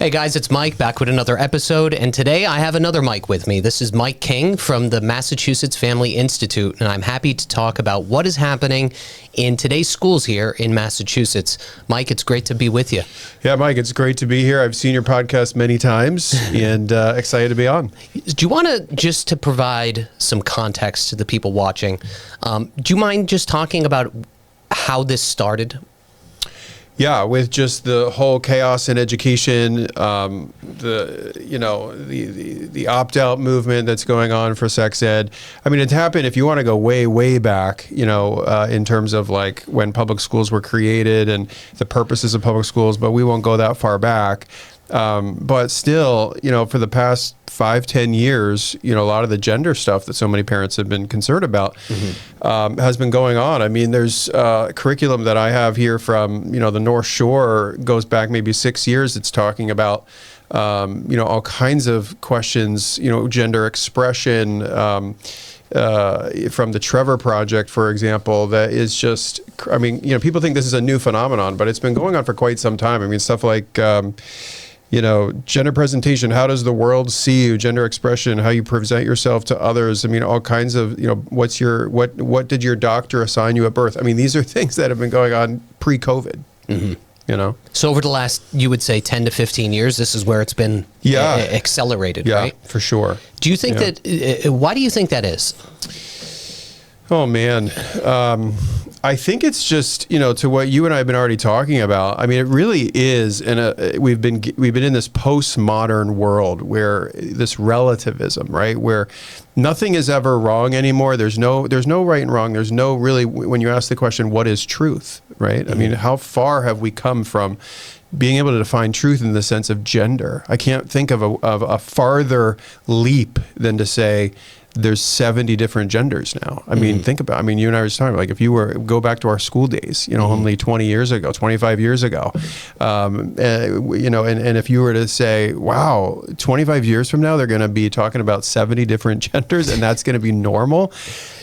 Hey guys, it's Mike back with another episode, and today I have another Mike with me. This is Mike King from the Massachusetts Family Institute, and I'm happy to talk about what is happening in today's schools here in Massachusetts. Mike, it's great to be with you. Yeah, Mike, it's great to be here. I've seen your podcast many times and excited to be on. Do you want to, just to provide some context to the people watching, do you mind just talking about how this started? Yeah, with just the whole chaos in education, the opt-out movement that's going on for sex ed. I mean, it's happened, if you want to go way, way back, in terms of like when public schools were created and the purposes of public schools, but we won't go that far back. But still, for the past 5-10 years, a lot of the gender stuff that so many parents have been concerned about has been going on. I mean, there's curriculum that I have here from, the North Shore goes back maybe 6 years. It's talking about, all kinds of questions, gender expression, from the Trevor Project, for example, that is just, people think this is a new phenomenon, but it's been going on for quite some time. I mean, stuff like, gender presentation, how does the world see you, gender expression, how you present yourself to others. I mean, all kinds of, what did your doctor assign you at birth? I mean, these are things that have been going on pre-COVID, So over the last, you would say 10 to 15 years, this is where it's been accelerated, right? Yeah, for sure. Do you think that, why do you think that is? Oh, man. I think it's just, to what you and I have been already talking about. I mean, it really is, we've been in this postmodern world where this relativism, right, where nothing is ever wrong anymore. There's no right and wrong. There's no really, when you ask the question, what is truth, right? Mm-hmm. I mean, how far have we come from being able to define truth in the sense of gender? I can't think of a farther leap than to say, there's 70 different genders now. I mean, think about, you and I were just talking about, like, if you go back to our school days, only 20 years ago, 25 years ago, and if you were to say, wow, 25 years from now, they're going to be talking about 70 different genders and that's going to be normal.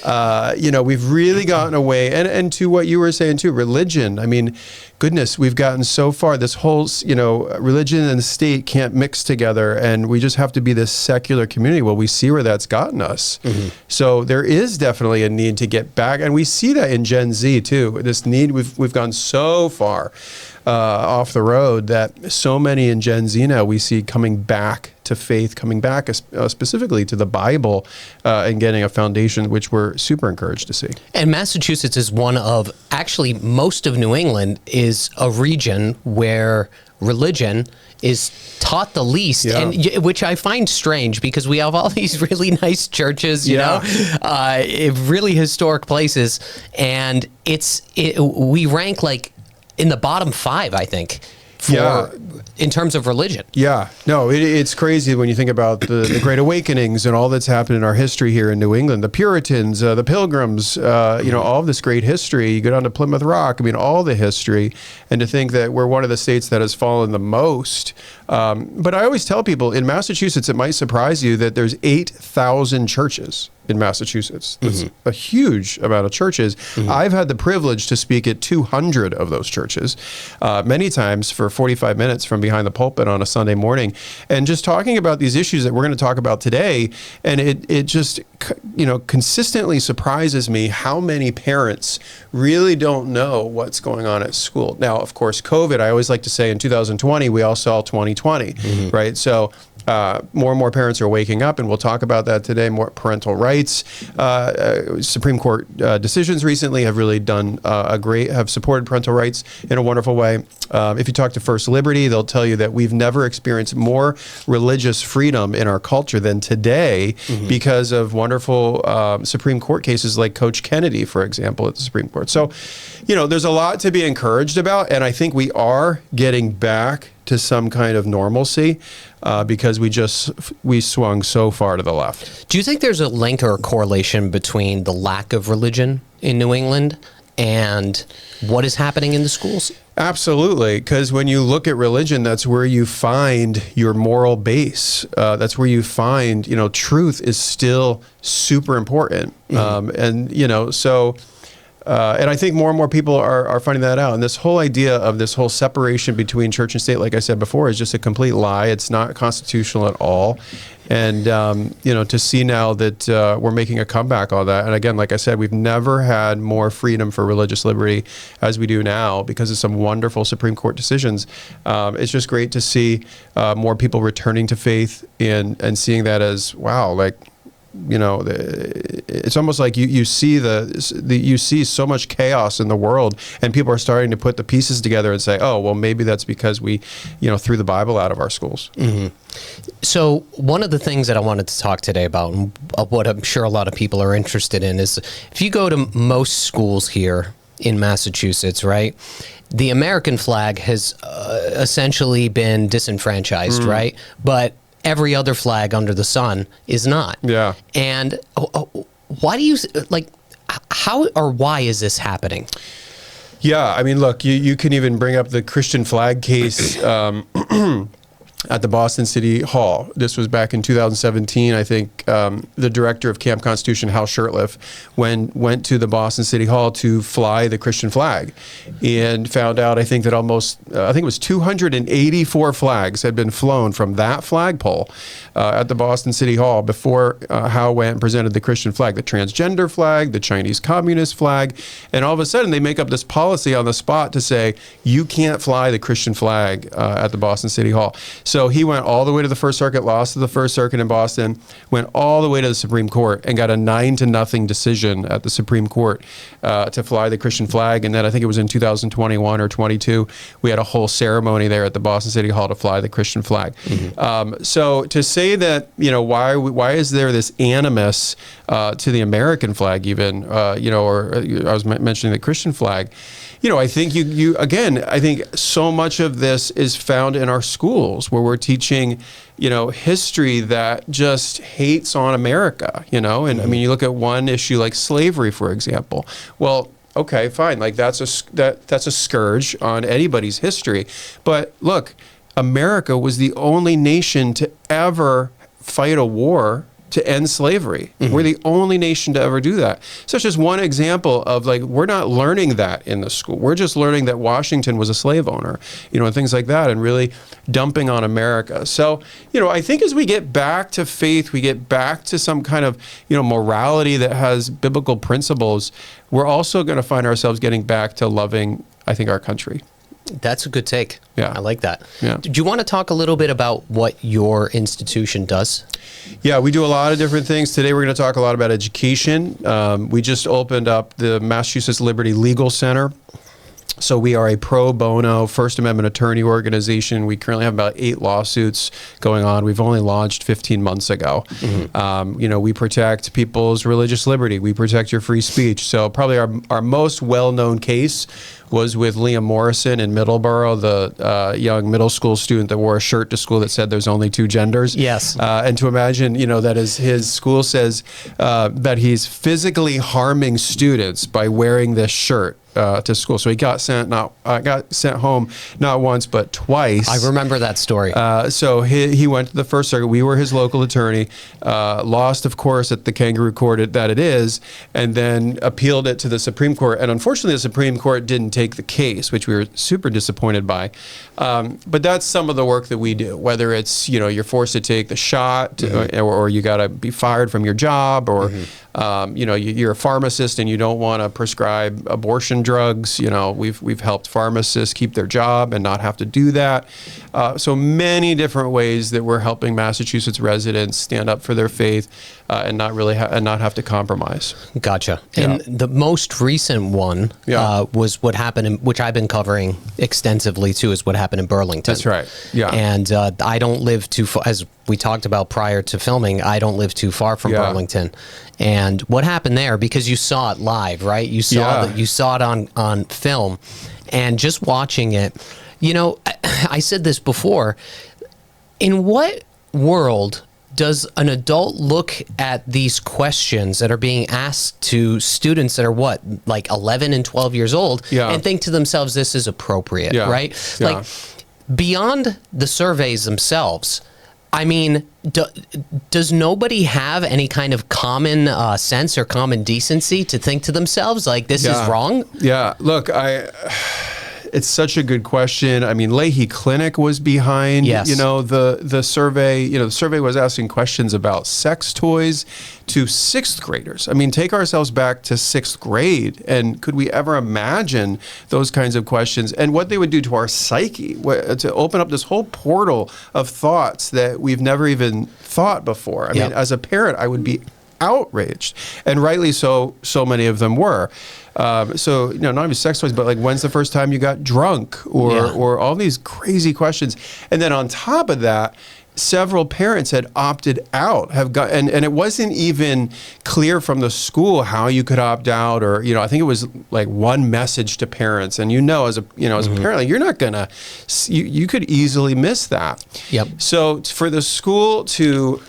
We've really gotten away. And to what you were saying too, religion, I mean, goodness, we've gotten so far. This whole, religion and state can't mix together, and we just have to be this secular community. Well, we see where that's gotten us. Mm-hmm. So there is definitely a need to get back, and we see that in Gen Z too. This need, we've gone so far off the road that so many in Gen Z now we see coming back to faith, coming back specifically to the Bible, and getting a foundation, which we're super encouraged to see. And Massachusetts is one of, actually most of New England is a region where religion is taught the least, and which I find strange because we have all these really nice churches, really historic places, and we rank like in the bottom 5, I think, in terms of religion. Yeah, no, it's crazy when you think about the Great Awakenings and all that's happened in our history here in New England, the Puritans, the Pilgrims, all of this great history. You go down to Plymouth Rock, all the history, and to think that we're one of the states that has fallen the most. But I always tell people, in Massachusetts, it might surprise you that there's 8,000 churches in Massachusetts. That's a huge amount of churches. I've had the privilege to speak at 200 of those churches, many times for 45 minutes from behind the pulpit on a Sunday morning, and just talking about these issues that we're going to talk about today. And it just, consistently surprises me how many parents really don't know what's going on at school. Now, of course, COVID, I always like to say in 2020, we all saw 2020, right? So more and more parents are waking up, and we'll talk about that today. More parental rights. Supreme Court decisions recently have really done have supported parental rights in a wonderful way. If you talk to First Liberty, they'll tell you that we've never experienced more religious freedom in our culture than today because of wonderful Supreme Court cases like Coach Kennedy, for example, at the Supreme Court. So, there's a lot to be encouraged about, and I think we are getting back to some kind of normalcy because we swung so far to the left. Do you think there's a link or a correlation between the lack of religion in New England and what is happening in the schools? Absolutely, because when you look at religion, that's where you find your moral base. That's where you find, truth is still super important. So And I think more and more people are finding that out. And this whole idea of this whole separation between church and state, like I said before, is just a complete lie. It's not constitutional at all. And, to see now that we're making a comeback on that. And again, like I said, we've never had more freedom for religious liberty as we do now because of some wonderful Supreme Court decisions. It's just great to see more people returning to faith and seeing that as, wow, like, it's almost like you see you see so much chaos in the world, and people are starting to put the pieces together and say, oh, well, maybe that's because we, threw the Bible out of our schools. Mm-hmm. So one of the things that I wanted to talk today about, and what I'm sure a lot of people are interested in, is if you go to most schools here in Massachusetts, right, the American flag has essentially been disenfranchised, right? But every other flag under the sun is not. Yeah. And why do you, how or why is this happening? Yeah, I mean, look, you can even bring up the Christian flag case at the Boston City Hall. This was back in 2017. I think the director of Camp Constitution, Hal Shurtleff, went to the Boston City Hall to fly the Christian flag, and found out, I think, that I think it was 284 flags had been flown from that flagpole at the Boston City Hall before Hal went and presented the Christian flag, the transgender flag, the Chinese Communist flag, and all of a sudden they make up this policy on the spot to say, you can't fly the Christian flag at the Boston City Hall. So he went all the way to the First Circuit, lost to the First Circuit in Boston, went all the way to the Supreme Court, and got a 9-0 decision at the Supreme Court to fly the Christian flag. And then I think it was in 2021 or 22, we had a whole ceremony there at the Boston City Hall to fly the Christian flag. Mm-hmm. So to say that, why is there this animus to the American flag even, or I was mentioning the Christian flag, I think I think so much of this is found in our schools where we're teaching, history that just hates on America, and I mean, you look at one issue like slavery, for example. Well, okay, fine. Like that's a scourge on anybody's history. But look, America was the only nation to ever fight a war to end slavery. Mm-hmm. We're the only nation to ever do that. Such as one example of we're not learning that in the school. We're just learning that Washington was a slave owner, and things like that, and really dumping on America. So, I think as we get back to faith, we get back to some kind of, morality that has biblical principles, we're also going to find ourselves getting back to loving, I think, our country. That's a good take. Yeah. I like that. Yeah. Do you want to talk a little bit about what your institution does? Yeah, we do a lot of different things. Today we're going to talk a lot about education. We just opened up the Massachusetts Liberty Legal Center. So we are a pro bono First Amendment attorney organization. We currently have about 8 lawsuits going on. We've only launched 15 months ago. Mm-hmm. We protect people's religious liberty. We protect your free speech. So probably our most well-known case was with Liam Morrison in Middleborough, the young middle school student that wore a shirt to school that said there's only 2 genders. Yes. And to imagine, that his school says that he's physically harming students by wearing this shirt to school. So he got sent home not once but twice. I remember that story. So he went to the First Circuit. We were his local attorney. Lost, of course, at the Kangaroo Court that it is, and then appealed it to the Supreme Court. And unfortunately, the Supreme Court didn't take the case, which we were super disappointed by. But that's some of the work that we do. Whether it's you're forced to take the shot, mm-hmm. or you got to be fired from your job, or mm-hmm. You're a pharmacist and you don't want to prescribe abortion drugs. We've helped pharmacists keep their job and not have to do that. So many different ways that we're helping Massachusetts residents stand up for their faith and not really and not have to compromise. Gotcha. And the most recent one was what happened, which I've been covering extensively too, is what happened in Burlington. That's right. Yeah. And I don't live too far, as we talked about prior to filming, I don't live too far from Burlington. And what happened there, because you saw it live, right? You saw you saw it on film, and just watching it, I said this before, in what world does an adult look at these questions that are being asked to students that are 11 and 12 years old and think to themselves, this is appropriate, right? Yeah. Beyond the surveys themselves, I mean, does nobody have any kind of common sense or common decency to think to themselves, like, this is wrong? Yeah. Look, it's such a good question. I mean, Leahy Clinic was behind, the survey. The survey was asking questions about sex toys to sixth graders. I mean, take ourselves back to sixth grade, and could we ever imagine those kinds of questions and what they would do to our psyche to open up this whole portal of thoughts that we've never even thought before? I mean, as a parent, I would be outraged, and rightly so. So many of them were. So, not only sex toys, but like, when's the first time you got drunk, or all these crazy questions. And then on top of that, several parents had opted out, and it wasn't even clear from the school how you could opt out, or, I think it was like one message to parents. And as a parent, like, you're not gonna, you could easily miss that. Yep. So for the school to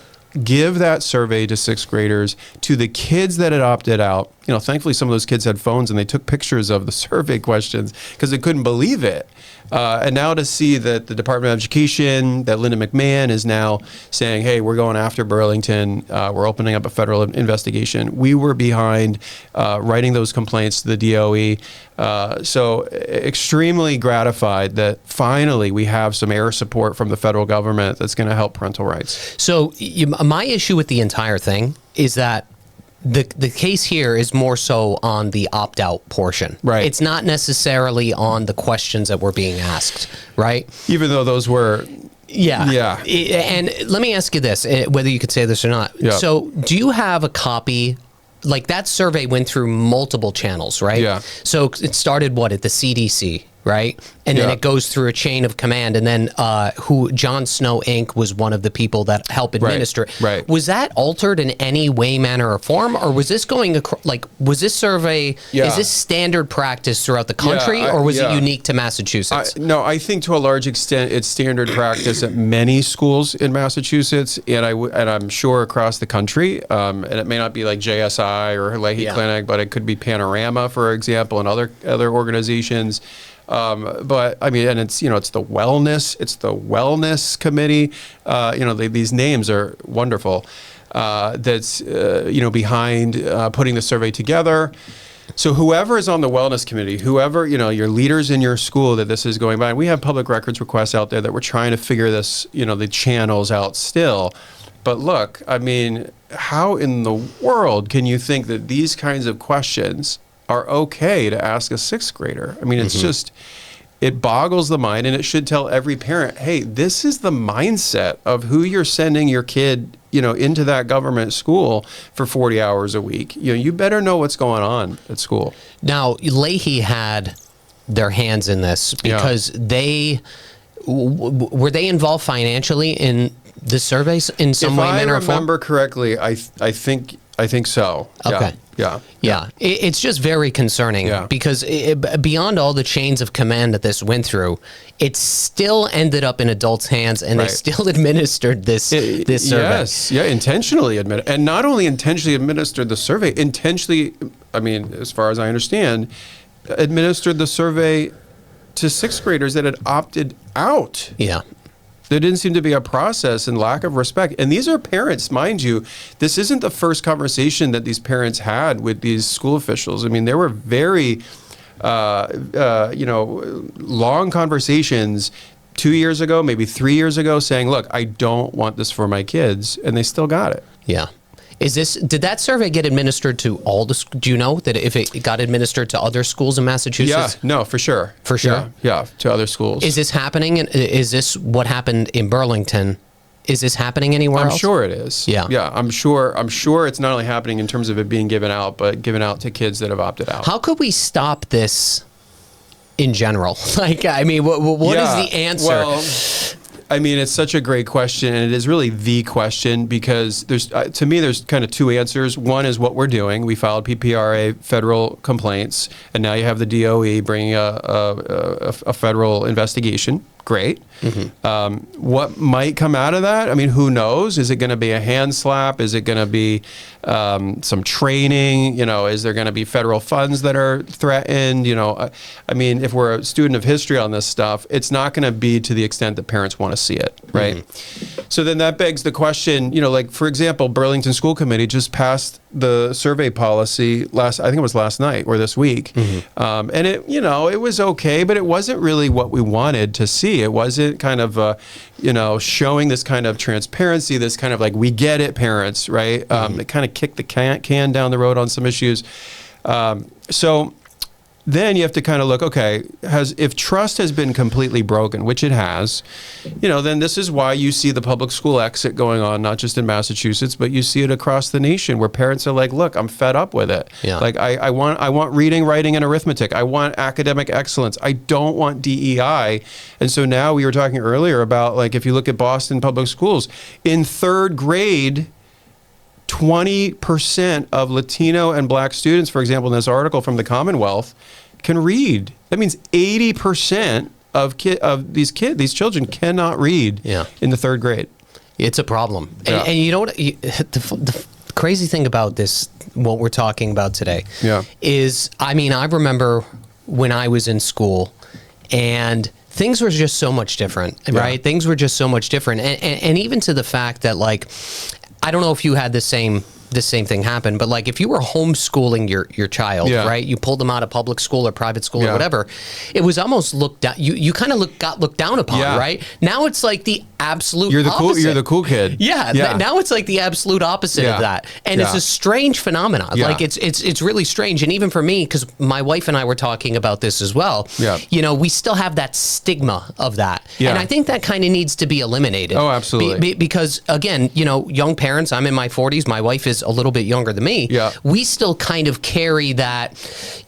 give that survey to sixth graders, to the kids that had opted out, thankfully some of those kids had phones and they took pictures of the survey questions because they couldn't believe it. And now to see that the Department of Education, that Linda McMahon is now saying, hey, we're going after Burlington, we're opening up a federal investigation. We were behind writing those complaints to the DOE. So extremely gratified that finally we have some air support from the federal government that's going to help parental rights. So my issue with the entire thing is that the case here is more so on the opt-out portion. Right. It's not necessarily on the questions that were being asked, right? Even though those were... Yeah. And let me ask you this, whether you could say this or not. Yeah. So do you have a copy? Like, that survey went through multiple channels, right? Yeah. So it started, at the CDC, right? And then it goes through a chain of command. And then John Snow Inc. was one of the people that helped administer it. Right. Was that altered in any way, manner, or form? Or was this was this survey, is this standard practice throughout the country? Or was it unique to Massachusetts? No, I think to a large extent it's standard practice at many schools in Massachusetts, and I'm sure across the country. And it may not be like JSI or Leahy Clinic, but it could be Panorama, for example, and other organizations. But I mean, and it's it's the wellness committee. These names are wonderful. That's behind putting the survey together. So whoever is on the wellness committee, whoever your leaders in your school that this is going by, and we have public records requests out there that we're trying to figure this the channels out still. But look, I mean, how in the world can you think that these kinds of questions are okay to ask a sixth grader? I mean, it's just, it boggles the mind, and it should tell every parent, hey, this is the mindset of who you're sending your kid, into that government school for 40 hours a week. You better know what's going on at school. Now, Leahy had their hands in this because were they involved financially in the surveys in some way, manner, or form? If I remember correctly, I think so. Okay. Yeah. It's just very concerning because beyond all the chains of command that this went through, it still ended up in adults' hands, and they still administered this survey. Yes, intentionally administered, and not only intentionally administered the survey, I mean, as far as I understand, administered the survey to sixth graders that had opted out. Yeah. There didn't seem to be a process, and lack of respect. And these are parents, mind you. This isn't the first conversation that these parents had with these school officials. I mean, there were very, long conversations 2 years ago, maybe 3 years ago, saying, look, I don't want this for my kids. And they still got it. Yeah. Did that survey get administered to all the, do you know that if it got administered to other schools in Massachusetts? Yeah, no, for sure. For sure? Yeah, to other schools. Is this happening? Is this what happened in Burlington? Is this happening anywhere else? I'm sure it is. Yeah. Yeah, I'm sure it's not only happening in terms of it being given out, but given out to kids that have opted out. How could we stop this in general? Like, I mean, what is the answer? Well, I mean, it's such a great question, and it is really the question, because there's to me, there's kind of two answers. One is what we're doing. We filed PPRA federal complaints, and now you have the DOE bringing a federal investigation. Great. What might come out of that? I mean, who knows? Is it going to be a hand slap? Is it going to be some training? Is there going to be federal funds that are threatened? I mean, if we're a student of history on this stuff, it's not going to be to the extent that parents want to see it, right? So then that begs the question, like, for example, Burlington School Committee just passed the survey policy I think it was last night or this week. And it was okay, but it wasn't really what we wanted to see. It wasn't kind of, showing this kind of transparency, this kind of like, we get it, parents, right? They kind of kicked the can down the road on some issues. So then you have to kind of look, okay, if trust has been completely broken, which it has, then this is why you see the public school exit going on, not just in Massachusetts, but you see it across the nation where parents are like, look, I'm fed up with it. Yeah. Like I want reading, writing, and arithmetic. I want academic excellence. I don't want DEI. And so now we were talking earlier about, like, if you look at Boston public schools, in third grade, 20% of Latino and Black students, for example, in this article from the Commonwealth, can read. That means 80% of these children cannot read in the third grade. It's a problem. And you know what? The crazy thing about this, what we're talking about today, is, I remember when I was in school and things were just so much different, right? Things were just so much different. And even to the fact that, like, I don't know if you had the same thing happen, but like if you were homeschooling your child, right? You pulled them out of public school or private school or whatever, it was almost looked down. You kind of got looked down upon, right? Now it's like the absolute opposite. You're the cool kid. Now it's like the absolute opposite of that, and it's a strange phenomenon. Like it's really strange, and even for me, because my wife and I were talking about this as well. We still have that stigma of that, and I think that kind of needs to be eliminated. Oh, absolutely. Because again, young parents. I'm in my 40s. My wife is a little bit younger than me. We still kind of carry that,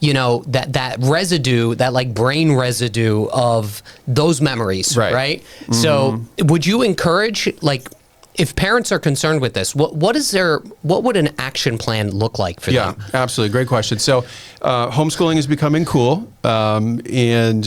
that residue, that like brain residue of those memories, right? So would you encourage, like, if parents are concerned with this, what would an action plan look like for them? Yeah, absolutely. Great question. So homeschooling is becoming cool. And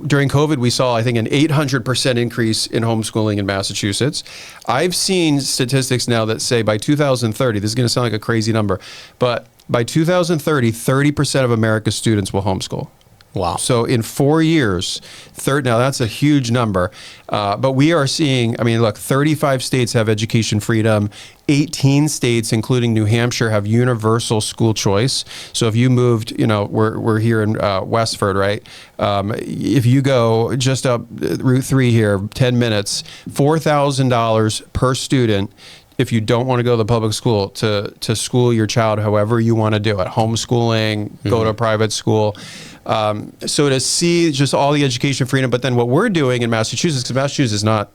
during COVID, we saw, I think, an 800% increase in homeschooling in Massachusetts. I've seen statistics now that say by 2030, this is going to sound like a crazy number, but by 2030, 30% of America's students will homeschool. Wow. So in 4 years, now that's a huge number, but we are seeing, 35 states have education freedom, 18 states, including New Hampshire, have universal school choice. So if you moved, we're here in Westford, right? If you go just up Route 3 here, 10 minutes, $4,000 per student, if you don't want to go to the public school, to school your child however you want to do it, homeschooling, go to a private school. So to see just all the education freedom, but then what we're doing in Massachusetts, because Massachusetts is not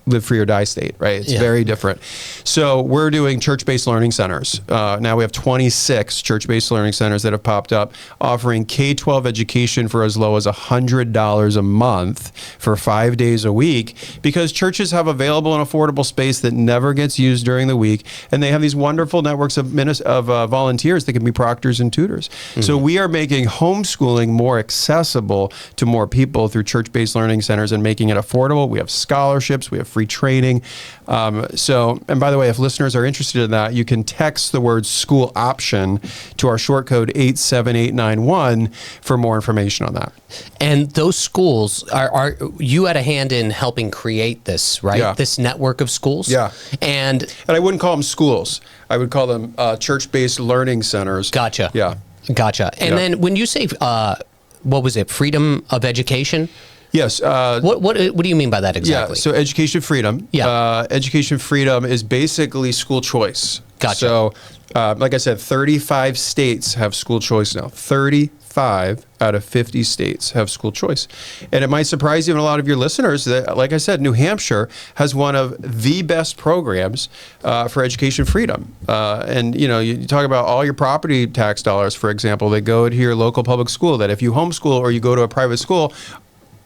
live free or die state, right? It's very different. So we're doing church-based learning centers. Now we have 26 church-based learning centers that have popped up, offering K-12 education for as low as $100 a month for 5 days a week, because churches have available and affordable space that never gets used during the week, and they have these wonderful networks of volunteers that can be proctors and tutors. So we are making homeschooling more accessible to more people through church-based learning centers and making it affordable. We have scholarships. We have free training. And by the way, if listeners are interested in that, you can text the word school option to our short code 87891 for more information on that. And those schools, are you had a hand in helping create this, right? Yeah. This network of schools? Yeah. And I wouldn't call them schools. I would call them church-based learning centers. Gotcha. Yeah. Gotcha. And then when you say, what was it, freedom of education? Yes. What do you mean by that exactly? Yeah, so education freedom. Education freedom is basically school choice. Gotcha. So, like I said, 35 states have school choice now. 35 out of 50 states have school choice. And it might surprise even a lot of your listeners that, like I said, New Hampshire has one of the best programs for education freedom. And, you talk about all your property tax dollars, for example, that go to your local public school, that if you homeschool or you go to a private school,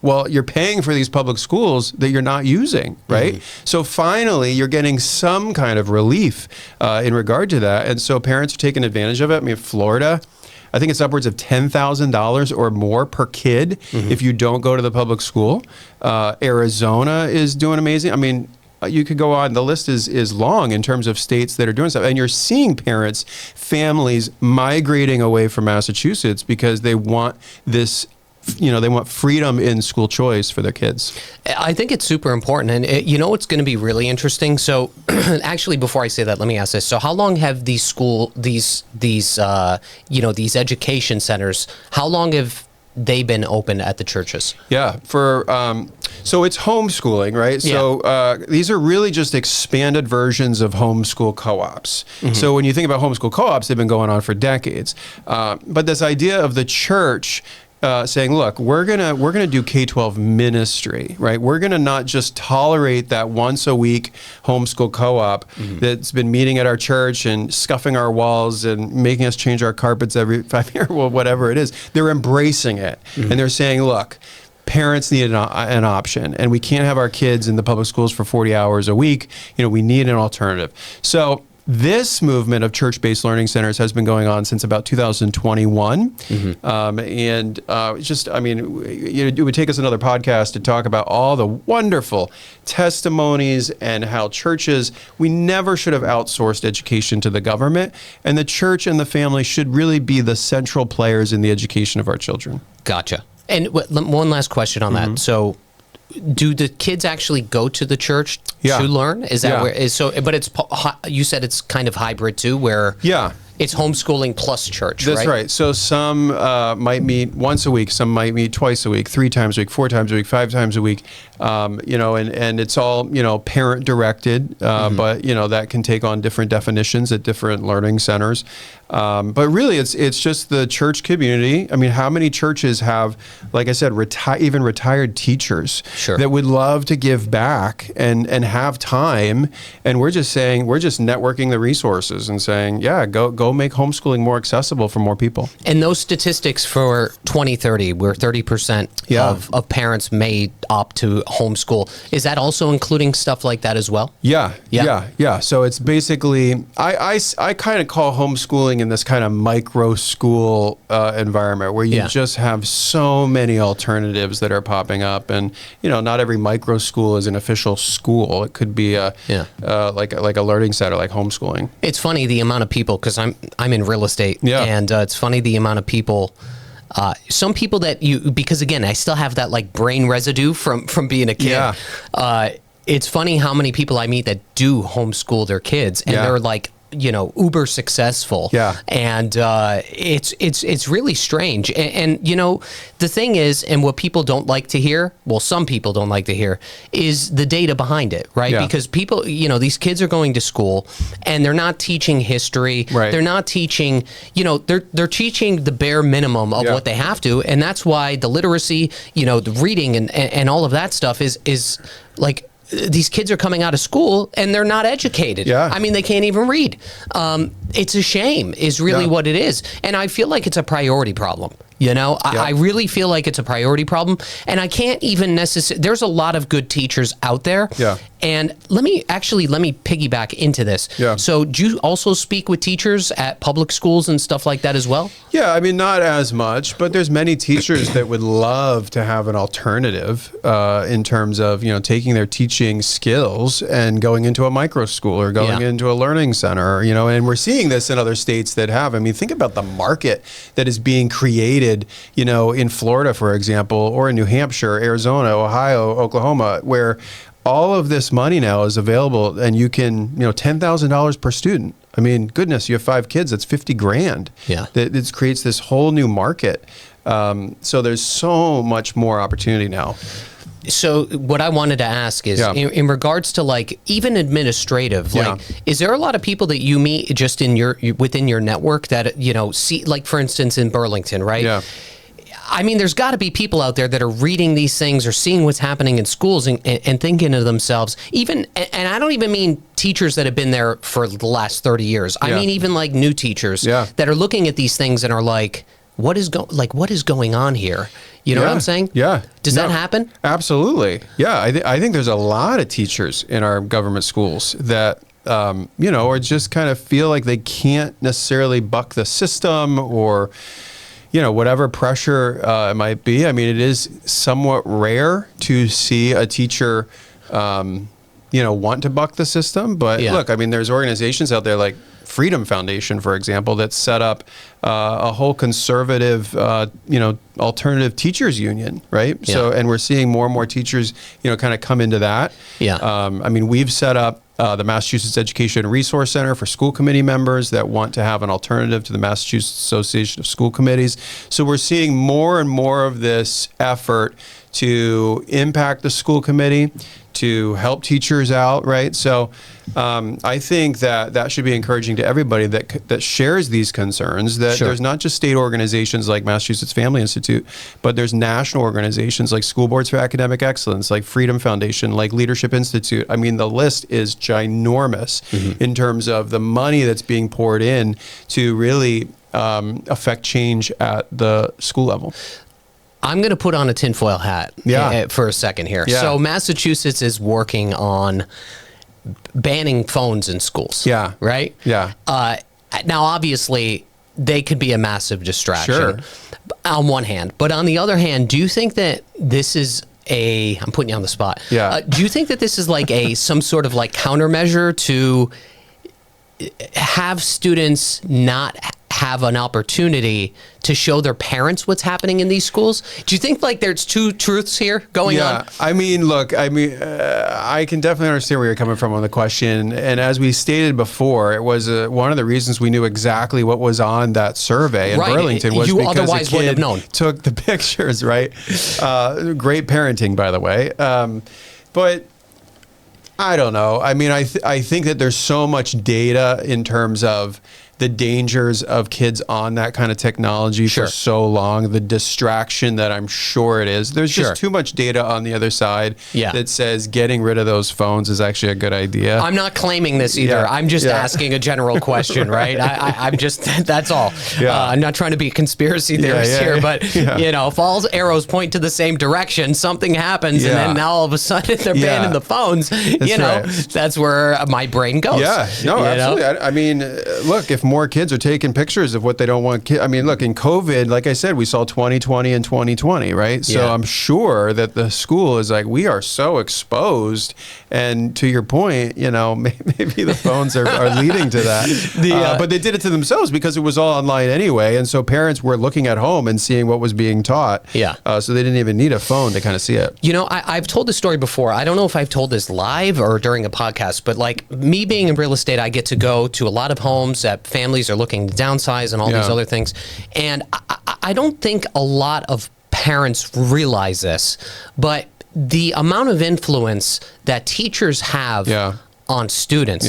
well, you're paying for these public schools that you're not using, right? So finally, you're getting some kind of relief in regard to that. And so parents are taking advantage of it. Florida, I think it's upwards of $10,000 or more per kid if you don't go to the public school. Arizona is doing amazing. You could go on. The list is long in terms of states that are doing stuff. And you're seeing families migrating away from Massachusetts because they want this they want freedom in school choice for their kids. I think it's super important. And what's going to be really interesting? So actually, before I say that, let me ask this. So how long have these education centers, how long have they been open at the churches? Yeah, so it's homeschooling, right? Yeah. So these are really just expanded versions of homeschool co-ops. Mm-hmm. So when you think about homeschool co-ops, they've been going on for decades. But this idea of the church saying, look, we're gonna do K-12 ministry, right? We're gonna not just tolerate that once a week homeschool co-op that's been meeting at our church and scuffing our walls and making us change our carpets every 5 years, well, whatever it is. They're embracing it, and they're saying, look, parents need an option, and we can't have our kids in the public schools for 40 hours a week. We need an alternative. So this movement of church-based learning centers has been going on since about 2021. It would take us another podcast to talk about all the wonderful testimonies and how churches, we never should have outsourced education to the government, and the church and the family should really be the central players in the education of our children. Gotcha. And one last question on that. So do the kids actually go to the church to learn? Is that where is so? But you said it's kind of hybrid too, where it's homeschooling plus church. That's right. So some might meet once a week, some might meet twice a week, 3 times a week, 4 times a week, 5 times a week. And it's all parent directed, but that can take on different definitions at different learning centers. But really, it's just the church community. I mean, how many churches have, like I said, even retired teachers that would love to give back and have time? And we're just networking the resources and saying, go make homeschooling more accessible for more people. And those statistics for 2030, where 30% of parents may opt to homeschool, is that also including stuff like that as well? Yeah. So it's basically, I kind of call homeschooling in this kind of micro school environment where you just have so many alternatives that are popping up, and not every micro school is an official school. It could be like a learning center, like homeschooling. It's funny the amount of people, because I'm in real estate, and it's funny the amount of people. Some people because again, I still have that like brain residue from being a kid. It's funny how many people I meet that do homeschool their kids, and they're like, uber successful. And it's really strange. And the thing is, and what people don't like to hear, well, some people don't like to hear, is the data behind it, right? Because people, these kids are going to school and they're not teaching history. They're not teaching, they're teaching the bare minimum of what they have to. And that's why the literacy, the reading and all of that stuff is like, these kids are coming out of school and they're not educated. I mean, they can't even read. It's a shame is really what it is. And I feel like it's a priority problem. I really feel like it's a priority problem. And I can't even there's a lot of good teachers out there. And let me piggyback into this. So do you also speak with teachers at public schools and stuff like that as well? I mean, not as much, but there's many teachers that would love to have an alternative in terms of, taking their teaching skills and going into a micro school or going into a learning center, and we're seeing this in other states that have. I mean, think about the market that is being created, in Florida, for example, or in New Hampshire, Arizona, Ohio, Oklahoma, where all of this money now is available, and you can, $10,000 per student. I mean, goodness, you have 5 kids, that's $50,000. That creates this whole new market. So there's so much more opportunity now. So what I wanted to ask is, in regards to like even administrative, like, is there a lot of people that you meet just within your network that see, like for instance in Burlington, right? I mean, there's got to be people out there that are reading these things or seeing what's happening in schools and thinking to themselves, and I don't even mean teachers that have been there for the last 30 years. I mean, even like new teachers that are looking at these things and are like, what is going on here? You know what I'm saying? Does that happen? Absolutely. I think there's a lot of teachers in our government schools that, or just kind of feel like they can't necessarily buck the system or, whatever pressure it might be. I mean, it is somewhat rare to see a teacher, want to buck the system. But look, I mean, there's organizations out there like Freedom Foundation, for example, that set up a whole conservative, alternative teachers union, right? Yeah. So, and we're seeing more and more teachers, kind of come into that. Yeah. I mean, we've set up the Massachusetts Education Resource Center for school committee members that want to have an alternative to the Massachusetts Association of School Committees. So we're seeing more and more of this effort to impact the school committee, to help teachers out, right? So I think that should be encouraging to everybody that shares these concerns, that there's not just state organizations like Massachusetts Family Institute, but there's national organizations like School Boards for Academic Excellence, like Freedom Foundation, like Leadership Institute. I mean, the list is ginormous in terms of the money that's being poured in to really affect change at the school level. I'm going to put on a tinfoil hat for a second here. Yeah. So Massachusetts is working on banning phones in schools. Yeah. Right? Yeah. Now, obviously, they could be a massive distraction on one hand. But on the other hand, do you think that this is I'm putting you on the spot. Yeah. Do you think that this is like some sort of like countermeasure to have students not have an opportunity to show their parents what's happening in these schools? Do you think like there's two truths here going on? I mean, look, I can definitely understand where you're coming from on the question. And as we stated before, it was one of the reasons we knew exactly what was on that survey in Burlington was because otherwise wouldn't have known. Took the pictures, right? Great parenting, by the way. But I don't know. I mean, I think that there's so much data in terms of the dangers of kids on that kind of technology for so long, the distraction that I'm sure it is. There's just too much data on the other side that says getting rid of those phones is actually a good idea. I'm not claiming this either. Yeah. I'm just asking a general question, right? I'm just, that's all. Yeah. I'm not trying to be a conspiracy theorist here, but if all arrows point to the same direction, something happens and then now all of a sudden they're banning the phones, that's where my brain goes. Yeah, no, absolutely. I mean, look, if more kids are taking pictures of what they don't want. I mean, look, in COVID, like I said, we saw 2020 and 2020, right? So I'm sure that the school is like, we are so exposed. And to your point, maybe the phones are leading to that. But they did it to themselves because it was all online anyway. And so parents were looking at home and seeing what was being taught. Yeah. So they didn't even need a phone to kind of see it. I've told this story before. I don't know if I've told this live or during a podcast, but like me being in real estate, I get to go to a lot of homes that families are looking to downsize and all these other things. And I don't think a lot of parents realize this, but the amount of influence that teachers have on students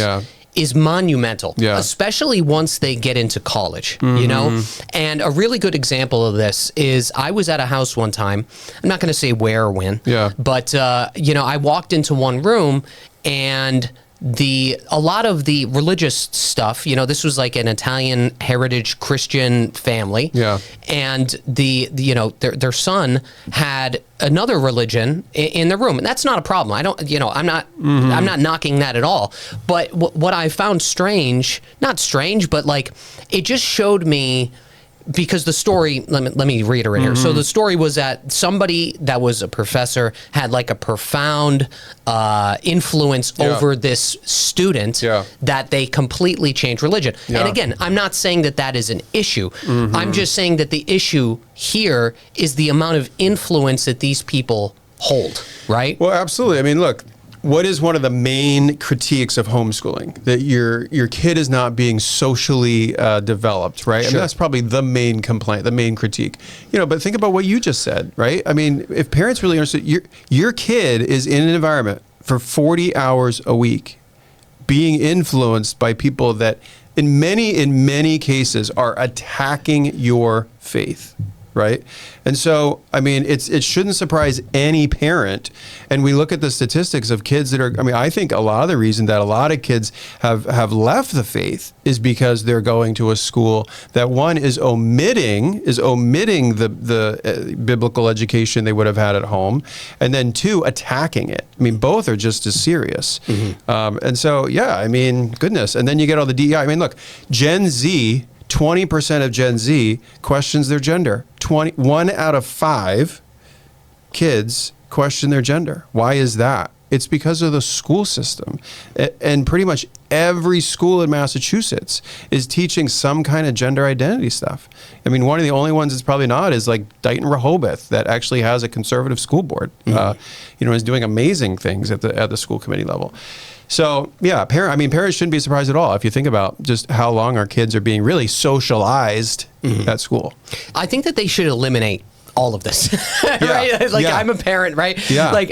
is monumental, especially once they get into college, And a really good example of this is I was at a house one time. I'm not going to say where or when, but, I walked into one room and a lot of the religious stuff, this was like an Italian heritage Christian family. Yeah. And their son had another religion in the room. And that's not a problem. I'm not knocking that at all. But what I found strange, not strange, but like it just showed me, because the story, let me reiterate here. So the story was that somebody that was a professor had like a profound influence over this student that they completely changed religion. And again, I'm not saying that is an issue. I'm just saying that the issue here is the amount of influence that these people hold, right? Well, absolutely. I mean, look, what is one of the main critiques of homeschooling? That your kid is not being socially developed, right? Sure. I mean, that's probably the main complaint, the main critique. But think about what you just said, right? I mean, if parents really understood, your kid is in an environment for 40 hours a week, being influenced by people that, in many cases, are attacking your faith. Right. And so, I mean, it shouldn't surprise any parent. And we look at the statistics of kids that are, I think a lot of the reason that a lot of kids have left the faith is because they're going to a school that, one, is omitting the biblical education they would have had at home. And then two, attacking it. I mean, both are just as serious. And so, goodness. And then you get all the DEI. I mean, look, Gen Z, 20% of Gen Z questions their gender. 1 out of 5 kids question their gender. Why is that? It's because of the school system. And pretty much every school in Massachusetts is teaching some kind of gender identity stuff. I mean, one of the only ones that's probably not is like Dighton Rehoboth, that actually has a conservative school board. Is doing amazing things at the school committee level. So yeah, parents shouldn't be surprised at all if you think about just how long our kids are being really socialized at school. I think that they should eliminate all of this, right? Like I'm a parent, right? Yeah. Like,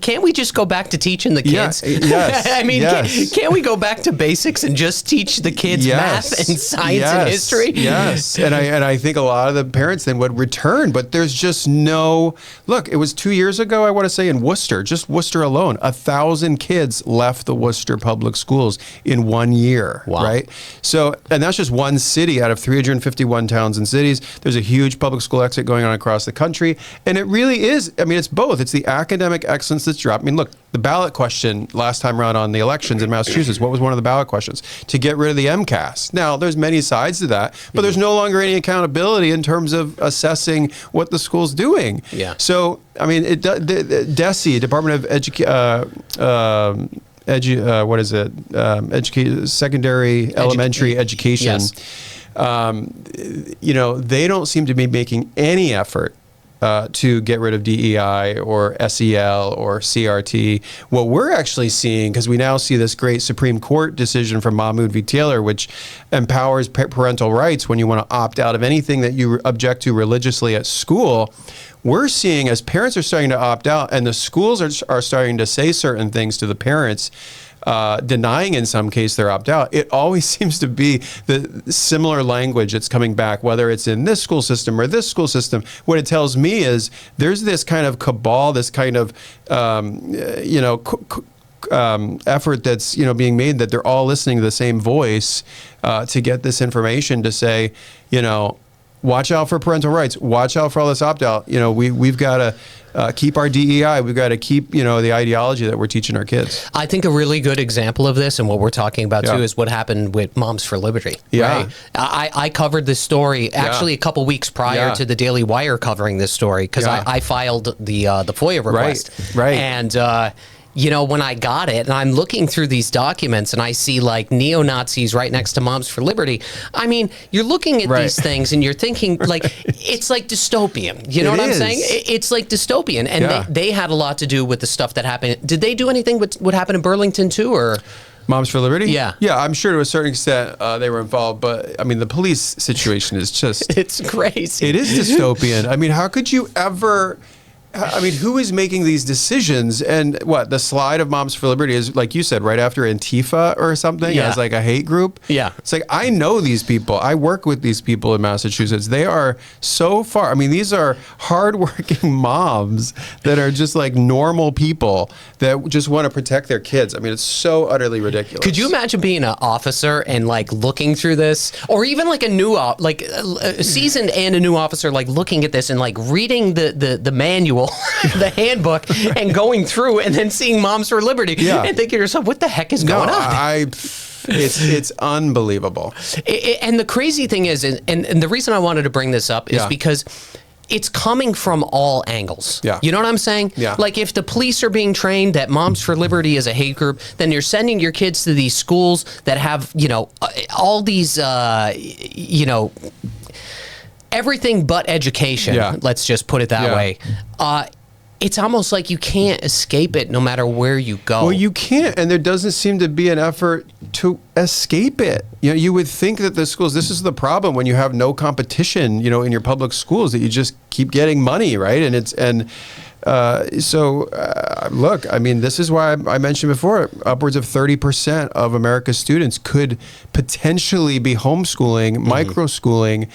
can't we just go back to teaching the kids? Yes. I mean, can't we go back to basics and just teach the kids math and science and history? Yes. And I think a lot of the parents then would return, but there's just no, look, it was 2 years ago, I want to say, in Worcester, just Worcester alone, 1,000 kids left the Worcester public schools in 1 year, right? So, and that's just one city out of 351 towns and cities. There's a huge public school exit going on across the country. And it really is, I mean, it's both. It's the academic excellence that's dropped. I mean, look, the ballot question last time around on the elections in Massachusetts, what was one of the ballot questions? To get rid of the MCAS. Now, there's many sides to that, but there's no longer any accountability in terms of assessing what the school's doing. Yeah. So, I mean, the DESE, Department of Secondary, Elementary Education. Yes. They don't seem to be making any effort to get rid of DEI or SEL or CRT. What we're actually seeing, because we now see this great Supreme Court decision from Mahmood v. Taylor, which empowers parental rights when you want to opt out of anything that you object to religiously at school. We're seeing, as parents are starting to opt out and the schools are starting to say certain things to the parents, denying in some case their opt-out, it always seems to be the similar language that's coming back, whether it's in this school system or this school system. What it tells me is there's this kind of cabal, this kind of, effort that's, being made, that they're all listening to the same voice to get this information to say, watch out for parental rights. Watch out for all this opt-out. We've got to keep our DEI. We've got to keep, the ideology that we're teaching our kids. I think a really good example of this and what we're talking about too is what happened with Moms for Liberty. Yeah. Right? I covered this story actually a couple weeks prior to the Daily Wire covering this story because I filed the FOIA request. Right. And when I got it and I'm looking through these documents and I see like neo-Nazis right next to Moms for Liberty, I mean, you're looking at these things and you're thinking like, it's like dystopian. You know what I'm saying? It's like dystopian. And they had a lot to do with the stuff that happened. Did they do anything with what happened in Burlington too, or? Moms for Liberty? Yeah. Yeah, I'm sure to a certain extent they were involved, but I mean, the police situation is just... It's crazy. It is dystopian. I mean, how could you ever... I mean, who is making these decisions? And what, the slide of Moms for Liberty is, like you said, right after Antifa or something as like a hate group? Yeah. It's like, I know these people. I work with these people in Massachusetts. They are so far. I mean, these are hardworking moms that are just like normal people that just want to protect their kids. I mean, it's so utterly ridiculous. Could you imagine being an officer and like looking through this, or even like a seasoned and a new officer, like looking at this and like reading the manual, the handbook, and going through and then seeing Moms for Liberty and thinking to yourself, what the heck is going on? It's unbelievable. And the crazy thing is, and the reason I wanted to bring this up is because it's coming from all angles. Yeah. You know what I'm saying? Yeah. Like if the police are being trained that Moms for Liberty is a hate group, then you're sending your kids to these schools that have, all these, everything but education. Yeah. Let's just put it that way. It's almost like you can't escape it no matter where you go. Well, you can't, and there doesn't seem to be an effort to escape it. You would think that the schools, this is the problem when you have no competition, in your public schools, that you just keep getting money, right? Look, I mean, this is why I mentioned before, upwards of 30% of America's students could potentially be homeschooling, microschooling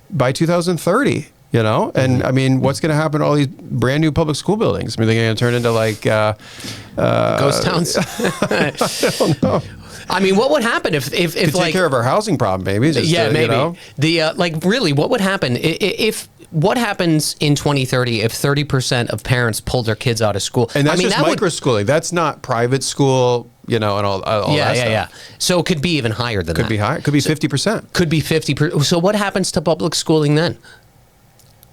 by 2030. And I mean, what's going to happen to all these brand new public school buildings? I mean, they're going to turn into like ghost towns. I don't know. I mean, what would happen if to take care of our housing problem, maybe? Maybe. Really, what would happen if what happens in 2030 if 30% of parents pull their kids out of school? And that's just microschooling. That's not private school. And all that stuff. Yeah. So it could be even higher than that. Could be higher. Could be 50%. Could be 50%. So what happens to public schooling then?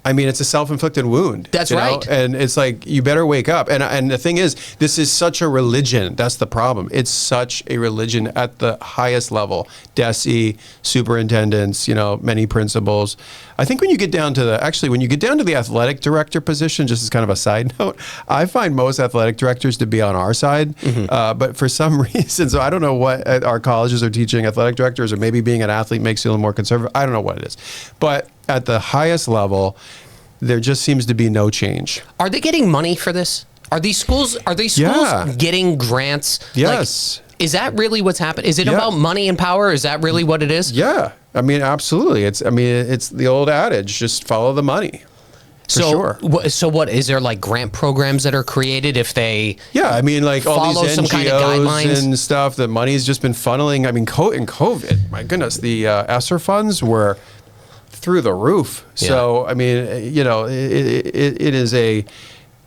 I mean, it's a self-inflicted wound. That's you know? right. And it's like, you better wake up. And the thing is, this is such a religion. That's the problem. It's such a religion at the highest level. DESE, superintendents, you know, many principals. I think when you get down to the athletic director position, just as kind of a side note, I find most athletic directors to be on our side. But for some reason, so I don't know what our colleges are teaching athletic directors, or maybe being an athlete makes you a little more conservative. I don't know what it is. But at the highest level, there just seems to be no change. Are they getting money for this? Are these schools getting grants? Yes. Like, is that really what's happened? Is it about money and power? Is that really what it is? Yeah. I mean, absolutely. It's the old adage, just follow the money. So what is there, like grant programs that are created if they I mean, like all these NGOs some kind of guidelines and stuff, the money's just been funneling. I mean, in COVID, my goodness, the ESSER funds were through the roof. So I mean, you know, it is a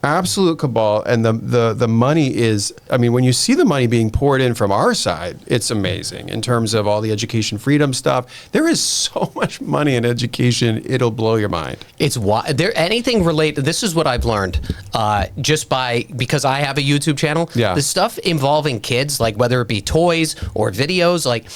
absolute cabal, and the money is, I mean, when you see the money being poured in from our side, it's amazing in terms of all the education freedom stuff. There is so much money in education, it'll blow your mind. It's why anything related. This is what I've learned because I have a YouTube channel. The stuff involving kids, like whether it be toys or videos, like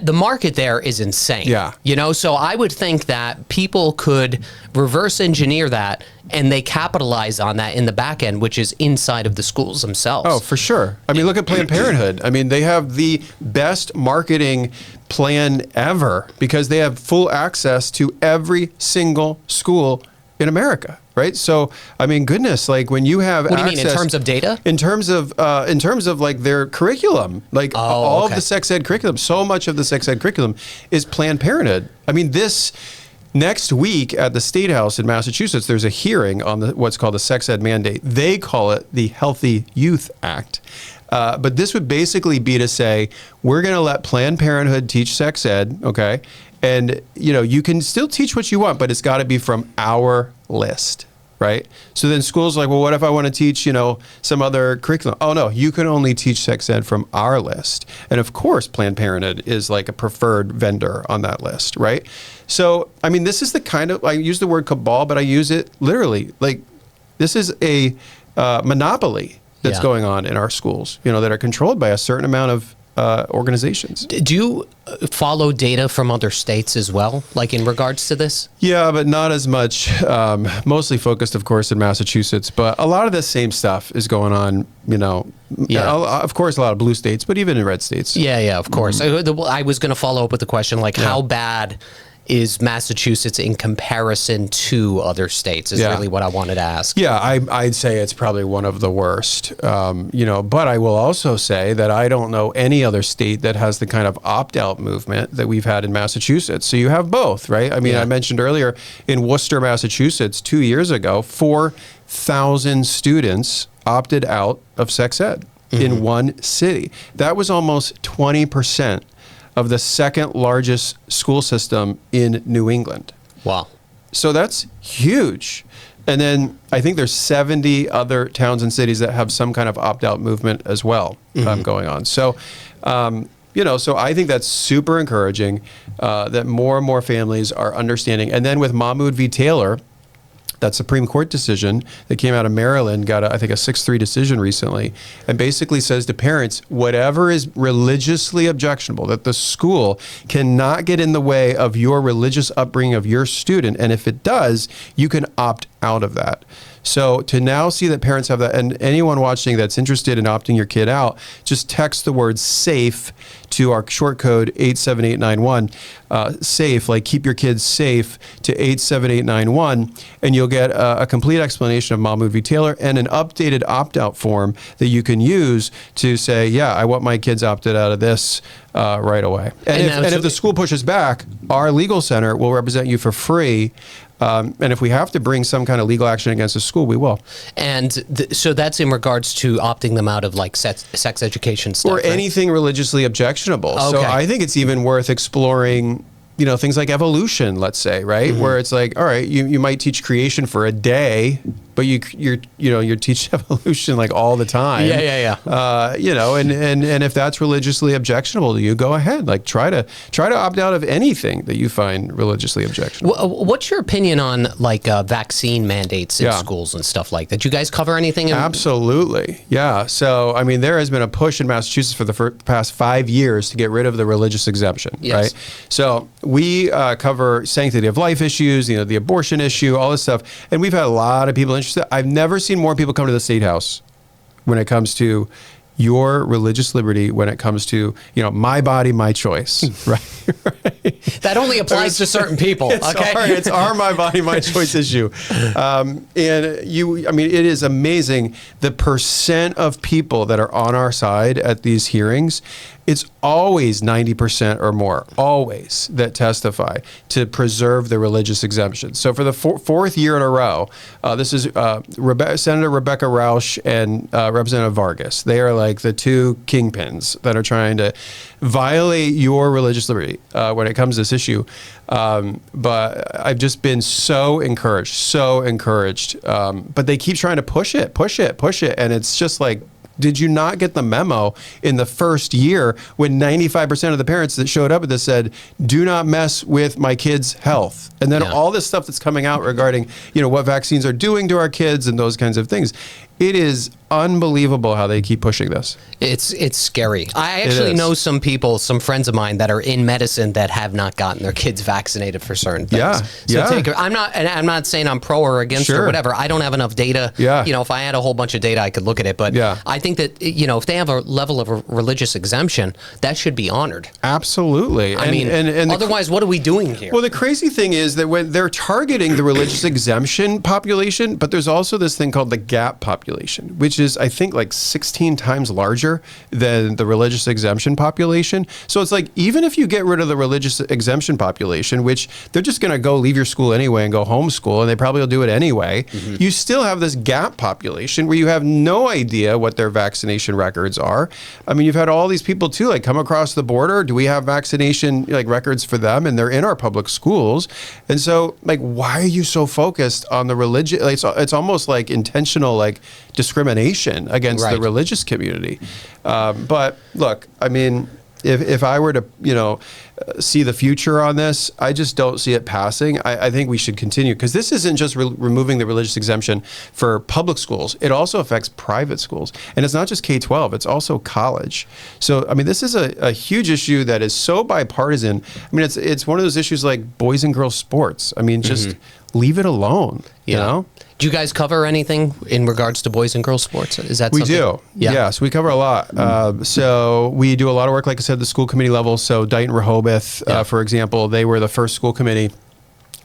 the market there is insane. You know, so I would think that people could reverse engineer that, and they capitalize on that in the back end, which is inside of the schools themselves. Oh, for sure. I mean, look at Planned Parenthood. I mean, they have the best marketing plan ever because they have full access to every single school in America, right? So, I mean, goodness, like when you have what do you mean in terms of data? In terms of like their curriculum, like all of the sex ed curriculum, so much of the sex ed curriculum is Planned Parenthood. I mean, next week at the State House in Massachusetts, there's a hearing on what's called the sex ed mandate. They call it the Healthy Youth Act. But this would basically be to say, we're going to let Planned Parenthood teach sex ed, okay? And, you know, you can still teach what you want, but it's got to be from our list, right? So then schools are like, well, what if I want to teach, you know, some other curriculum? Oh, no, you can only teach sex ed from our list. And of course, Planned Parenthood is like a preferred vendor on that list, right? So, I mean, this is the kind of, I use the word cabal, but I use it literally. Like, this is a monopoly that's going on in our schools, you know, that are controlled by a certain amount of organizations. Do you follow data from other states as well, like in regards to this? Yeah, but not as much. Mostly focused, of course, in Massachusetts. But a lot of the same stuff is going on, you know, of course, a lot of blue states, but even in red states. Yeah, of course. I was going to follow up with the question, like, how bad is Massachusetts in comparison to other states is really what I wanted to ask. Yeah, I'd say it's probably one of the worst, you know, but I will also say that I don't know any other state that has the kind of opt-out movement that we've had in Massachusetts. So you have both, right? I mean, I mentioned earlier in Worcester, Massachusetts, 2 years ago, 4,000 students opted out of sex ed in one city. That was almost 20% of the second largest school system in New England. Wow. So that's huge. And then I think there's 70 other towns and cities that have some kind of opt-out movement as well going on. So, you know, so I think that's super encouraging that more and more families are understanding. And then with Mahmood v. Taylor, that Supreme Court decision that came out of Maryland got, I think, a 6-3 decision recently, and basically says to parents, whatever is religiously objectionable, that the school cannot get in the way of your religious upbringing of your student, and if it does, you can opt out of that. So to now see that parents have that, and anyone watching that's interested in opting your kid out, just text the word SAFE to our short code 87891, SAFE, like keep your kids safe, to 87891, and you'll get a complete explanation of Mahmood v. Taylor and an updated opt-out form that you can use to say, yeah, I want my kids opted out of this right away. And if the school pushes back, our legal center will represent you for free. And if we have to bring some kind of legal action against the school, we will. And so that's in regards to opting them out of like sex education stuff, or anything religiously objectionable. Okay. So I think it's even worth exploring, you know, things like evolution, let's say, right? Where it's like, all right, you might teach creation for a day, but you're teaching evolution like all the time. Yeah. And if that's religiously objectionable to you, go ahead. Like try to opt out of anything that you find religiously objectionable. What's your opinion on like vaccine mandates in schools and stuff like that? Do you guys cover anything? Absolutely. Yeah. So, I mean, there has been a push in Massachusetts for the past 5 years to get rid of the religious exemption, right? So we cover sanctity of life issues, the abortion issue, all this stuff. And we've had a lot of people interested. I've never seen more people come to the State House when it comes to your religious liberty, when it comes to, my body, my choice, right? That only applies to certain people, It's our my body, my choice issue. It is amazing the percent of people that are on our side at these hearings. It's always 90% or more, always, that testify to preserve the religious exemption. So for the fourth year in a row, this is Senator Rebecca Rausch and Representative Vargas. They are like the two kingpins that are trying to violate your religious liberty when it comes to this issue. But I've just been so encouraged. But they keep trying to push it. And it's just like, did you not get the memo in the first year when 95% of the parents that showed up at this said, do not mess with my kids' health? And then all this stuff that's coming out regarding, what vaccines are doing to our kids and those kinds of things. It is unbelievable how they keep pushing this. It's scary. I actually know some people, some friends of mine that are in medicine that have not gotten their kids vaccinated for certain things. I'm not saying I'm pro or against or whatever. I don't have enough data. If I had a whole bunch of data, I could look at it. But I think that, if they have a level of a religious exemption, that should be honored. Absolutely. And otherwise, what are we doing here? Well, the crazy thing is that when they're targeting the religious exemption population, but there's also this thing called the gap population, which is, I think, like 16 times larger than the religious exemption population. So it's like, even if you get rid of the religious exemption population, which they're just going to go leave your school anyway and go homeschool, and they probably will do it anyway, you still have this gap population where you have no idea what their vaccination records are. I mean, you've had all these people too, like come across the border. Do we have vaccination records for them? And they're in our public schools. And so, why are you so focused on the religion? It's almost like intentional, discrimination against the religious community. But look, I mean, if I were to, see the future on this, I just don't see it passing. I think we should continue, because this isn't just removing the religious exemption for public schools. It also affects private schools. And it's not just K-12, it's also college. So, I mean, this is a huge issue that is so bipartisan. I mean, it's one of those issues like boys and girls sports. I mean, just leave it alone, you know? Do you guys cover anything in regards to boys and girls sports? Is that something? We do. Yes, we cover a lot. So we do a lot of work, like I said, the school committee level. So Dighton Rehoboth, for example, they were the first school committee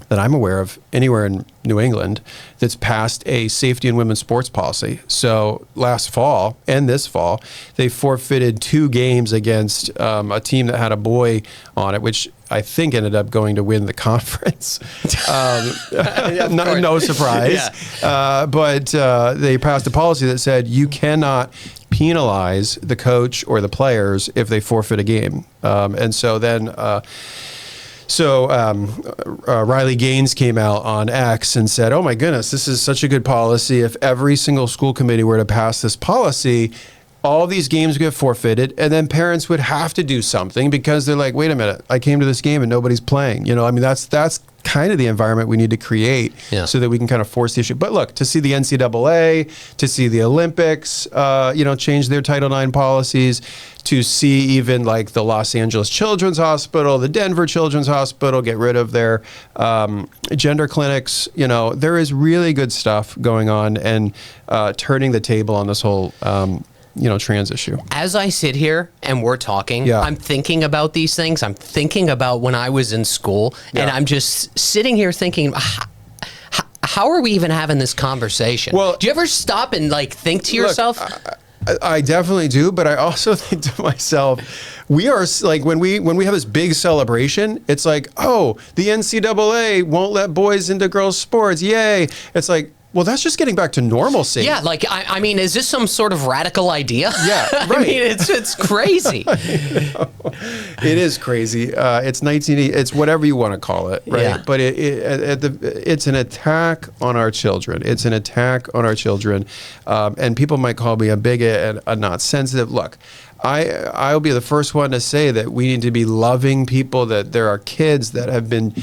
that I'm aware of anywhere in New England that's passed a safety and women's sports policy. So last fall and this fall, they forfeited 2 games against a team that had a boy on it, which I think ended up going to win the conference. No surprise. But they passed a policy that said you cannot penalize the coach or the players if they forfeit a game. And so then... Riley Gaines came out on X and said, oh my goodness, this is such a good policy. If every single school committee were to pass this policy, all these games get forfeited, and then parents would have to do something because they're like, wait a minute, I came to this game and nobody's playing. I mean, that's kind of the environment we need to create so that we can kind of force the issue. But look, to see the NCAA, to see the Olympics, change their Title IX policies, to see even like the Los Angeles Children's Hospital, the Denver Children's Hospital, get rid of their gender clinics. There is really good stuff going on, and turning the table on this whole trans issue. As I sit here and we're talking, I'm thinking about these things. I'm thinking about when I was in school, and I'm just sitting here thinking, how are we even having this conversation? Well, do you ever stop and think to yourself? I definitely do, but I also think to myself, we are like, when we have this big celebration, it's like, oh, the NCAA won't let boys into girls sports. Yay. It's like, Well, that's just getting back to normalcy. Yeah, like, I mean, is this some sort of radical idea? Yeah, right. I mean, it's crazy. It is crazy. It's 1980. It's whatever you want to call it, right? Yeah. But it's an attack on our children. It's an attack on our children. And people might call me a bigot and not sensitive. Look, I'll be the first one to say that we need to be loving people, that there are kids that have been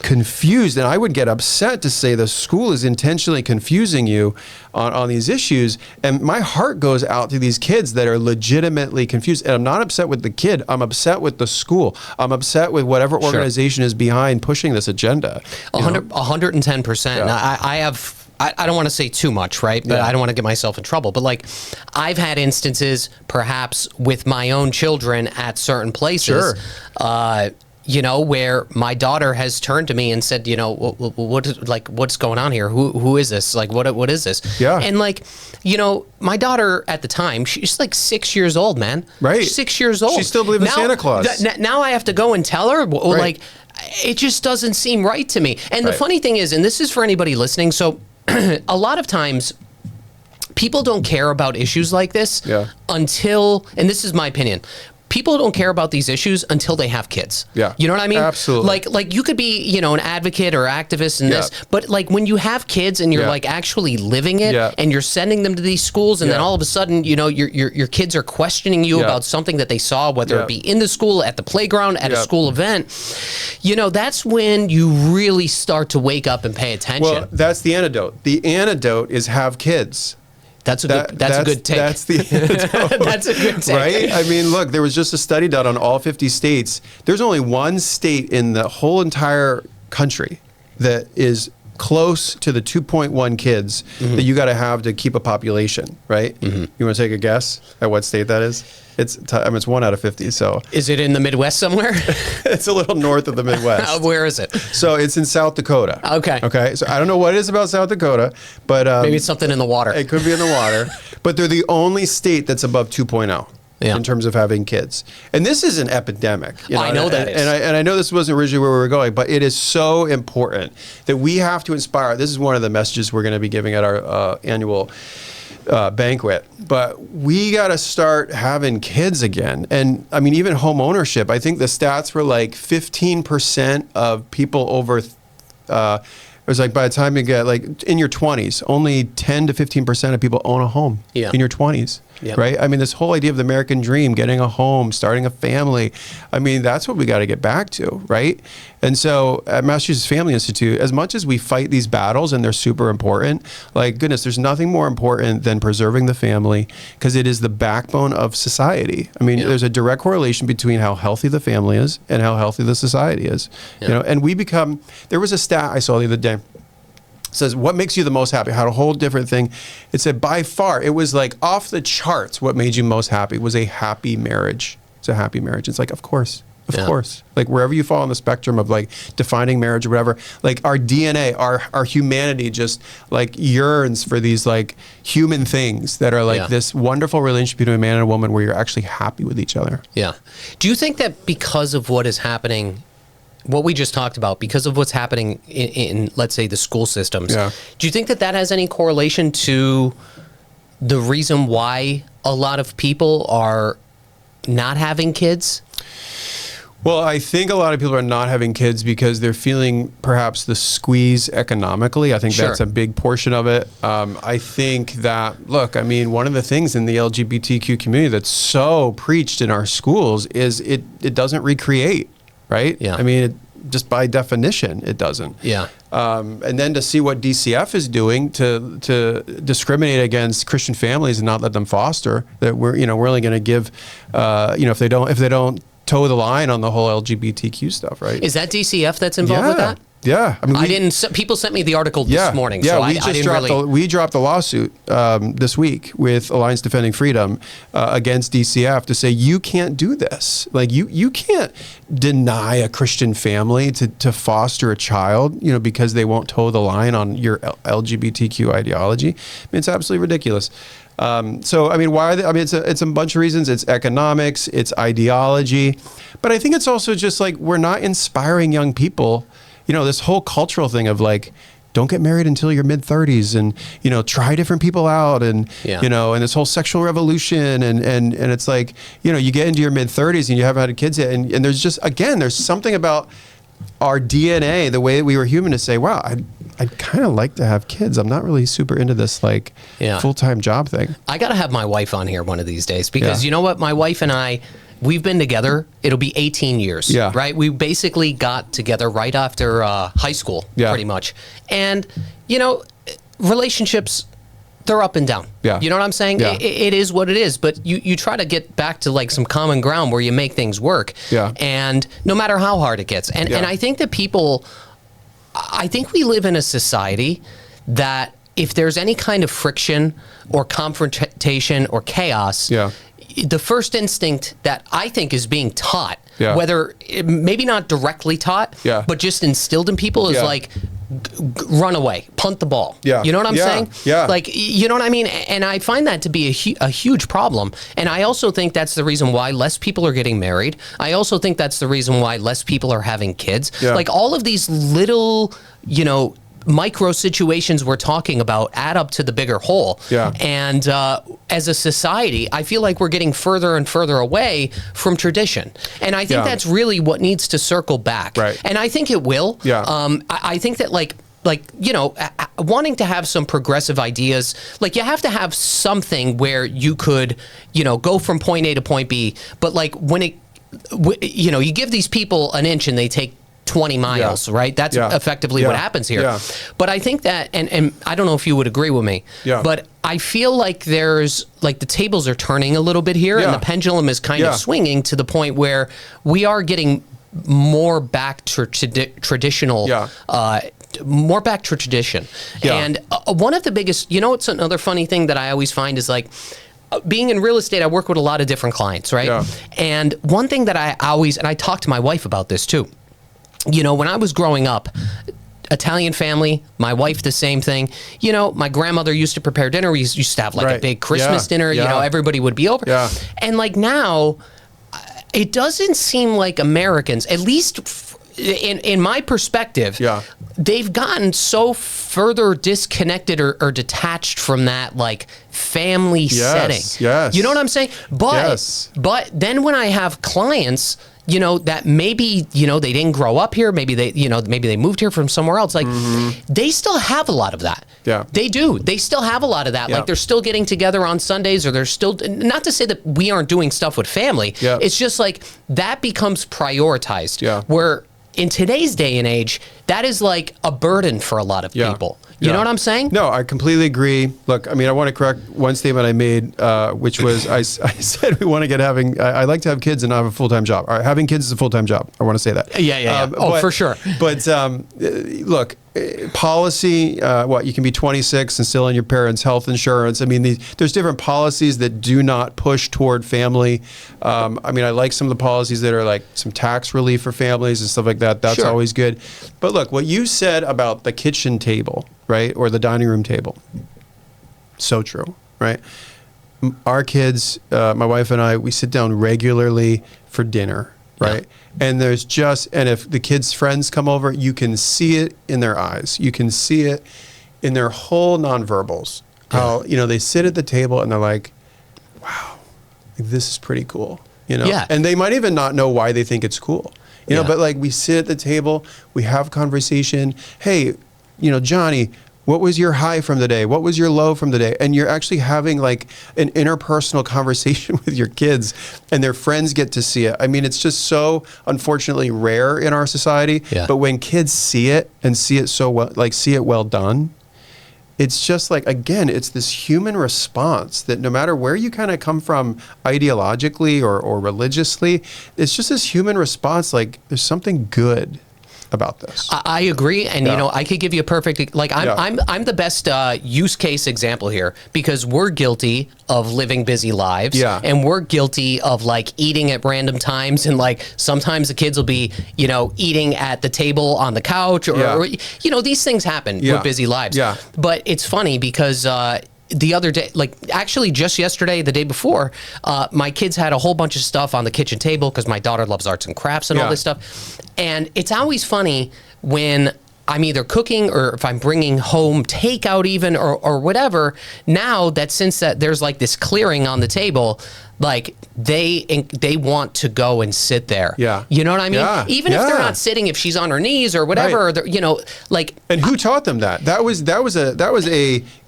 confused, and I would get upset to say the school is intentionally confusing you on these issues, and my heart goes out to these kids that are legitimately confused. And I'm not upset with the kid, I'm upset with the school, I'm upset with whatever organization is behind pushing this agenda. 110%. Yeah. I don't want to say too much, right? But I don't want to get myself in trouble. But like, I've had instances, perhaps with my own children at certain places, where my daughter has turned to me and said, what's going on here? Who is this? Like, what is this? Yeah. And like, my daughter at the time, she's like 6 years old, man. Right. She's 6 years old. She still believes in Santa Claus. Now I have to go and tell her, like, it just doesn't seem right to me. And the funny thing is, and this is for anybody listening, so a lot of times people don't care about issues like this until, and this is my opinion, people don't care about these issues until they have kids. Yeah. You know what I mean? Absolutely. Like you could be, an advocate or activist in this, but like when you have kids and you're like actually living it and you're sending them to these schools, and then all of a sudden, your kids are questioning you about something that they saw, whether it be in the school, at the playground, at a school event, that's when you really start to wake up and pay attention. Well, that's the antidote. The antidote is have kids. That's a good take. That's the antidote. That's a good take. Right? I mean, look, there was just a study done on all 50 states. There's only one state in the whole entire country that is close to the 2.1 kids that you got to have to keep a population, right? You want to take a guess at what state that is? It's 1 out of 50. So is it in the Midwest somewhere? It's a little north of the Midwest. Where is it? So it's in South Dakota. Okay. So I don't know what it is about South Dakota, but maybe it's something in the water. It could be in the water, but they're the only state that's above 2.0. In terms of having kids. And this is an epidemic. I know that is. And I know this wasn't originally where we were going, but it is so important that we have to inspire. This is one of the messages we're going to be giving at our annual banquet. But we got to start having kids again. And I mean, even home ownership, I think the stats were like 15% of people over it was like by the time you get like in your 20s, only 10 to 15% of people own a home in your 20s, right? I mean, this whole idea of the American dream, getting a home, starting a family, I mean, that's what we got to get back to, right? And so at Massachusetts Family Institute, as much as we fight these battles and they're super important, like goodness, there's nothing more important than preserving the family because it is the backbone of society. I mean, there's a direct correlation between how healthy the family is and how healthy the society is, and there was a stat I saw the other day. Says, what makes you the most happy? Had a whole different thing. It said, by far, it was like off the charts. What made you most happy was a happy marriage. It's a happy marriage. It's like, of course. Like wherever you fall on the spectrum of like defining marriage or whatever, like our DNA, our humanity just like yearns for these like human things that are like this wonderful relationship between a man and a woman where you're actually happy with each other. Yeah. Do you think that because of what is happening, what we just talked about, because of what's happening in let's say, the school systems, do you think that has any correlation to the reason why a lot of people are not having kids? Well, I think a lot of people are not having kids because they're feeling perhaps the squeeze economically. I think that's a big portion of it. I think that, look, I mean, one of the things in the LGBTQ community that's so preached in our schools is it doesn't recreate. Right? I mean, just by definition, it doesn't. And then to see what DCF is doing to discriminate against Christian families and not let them foster, that we're only going to give, if they don't toe the line on the whole LGBTQ stuff, right? Is that DCF that's involved with that? Yeah, I mean, people sent me the article this morning. So we dropped a lawsuit this week with Alliance Defending Freedom against DCF to say you can't do this. Like you can't deny a Christian family to foster a child, because they won't toe the line on your LGBTQ ideology. I mean, it's absolutely ridiculous. So I mean, why? It's a bunch of reasons. It's economics, it's ideology, but I think it's also just like we're not inspiring young people. This whole cultural thing of like, don't get married until your mid-30s, and try different people out, and and this whole sexual revolution, and it's like, you get into your mid-30s and you haven't had kids yet, and there's just, again, there's something about our DNA, the way that we were human, to say, wow, I'd kind of like to have kids. I'm not really super into this full-time job thing. I got to have my wife on here one of these days, because you know what? My wife and I, we've been together, it'll be 18 years, right? We basically got together right after high school, pretty much. And, relationships, they're up and down. You know what I'm saying? It is what it is. But you try to get back to some common ground where you make things work. And no matter how hard it gets. And I think that I think we live in a society that if there's any kind of friction or confrontation or chaos, the first instinct that I think is being taught, whether maybe not directly taught, but just instilled in people, is run away, punt the ball. You know what I'm saying? You know what I mean? And I find that to be a huge problem. And I also think that's the reason why less people are getting married. I also think that's the reason why less people are having kids. All of these little, micro situations we're talking about add up to the bigger whole. And as a society, I feel like we're getting further and further away from tradition. And I think that's really what needs to circle back. And I think it will. I think that wanting to have some progressive ideas, you have to have something where you could, go from point A to point B. But when you give these people an inch and they take 20 miles, right? That's effectively what happens here. But I think that, and I don't know if you would agree with me, but I feel like there's, the tables are turning a little bit here, and the pendulum is kind of swinging to the point where we are getting more back to traditional, more back to tradition. And one of the biggest, it's another funny thing that I always find is being in real estate, I work with a lot of different clients, right? And one thing that I always, and I talk to my wife about this too, when I was growing up, Italian family, my wife, the same thing. My grandmother used to prepare dinner. We used to have a big Christmas dinner. Everybody would be over. And now, it doesn't seem like Americans, at least in my perspective, they've gotten so further disconnected or detached from that family setting. You know what I'm saying? But then when I have clients, that maybe, they didn't grow up here. Maybe they moved here from somewhere else. They still have a lot of that. They do. They still have a lot of that. They're still getting together on Sundays, or they're still, not to say that we aren't doing stuff with family. It's just that becomes prioritized. Where in today's day and age, that is a burden for a lot of people. You know what I'm saying? No, I completely agree. Look, I want to correct one statement I made, which was I said we want to I like to have kids and not have a full-time job. All right, having kids is a full-time job. I want to say that. For sure. But look, policy, you can be 26 and still on your parents' health insurance. There's different policies that do not push toward family. I like some of the policies that are some tax relief for families and stuff like that. That's always good. But look, what you said about the kitchen table, right, or the dining room table, so true, right? Our kids, my wife and I, we sit down regularly for dinner, right? And and if the kids' friends come over, you can see it in their eyes. You can see it in their whole nonverbals. How, they sit at the table and they're like, wow, this is pretty cool. And they might even not know why they think it's cool. But we sit at the table, we have conversation. Hey, Johnny, what was your high from the day? What was your low from the day? And you're actually having an interpersonal conversation with your kids, and their friends get to see it. It's just so unfortunately rare in our society. But when kids see it and see it so well, see it well done, it's just again, it's this human response that no matter where you kind of come from ideologically or religiously, it's just this human response. There's something good about this. I agree, and I could give you a perfect I'm the best use case example here, because we're guilty of living busy lives, and we're guilty of eating at random times, and sometimes the kids will be eating at the table on the couch, or these things happen with busy lives. But it's funny because the other day, actually just yesterday, the day before, my kids had a whole bunch of stuff on the kitchen table because my daughter loves arts and crafts and all this stuff. And it's always funny when I'm either cooking or if I'm bringing home takeout even or whatever, now that since that there's like this clearing on the table, like they want to go and sit there. Yeah. You know what I mean? Yeah. Even if they're not sitting, if she's on her knees or whatever, Right. or you know, like. And who taught them that? That was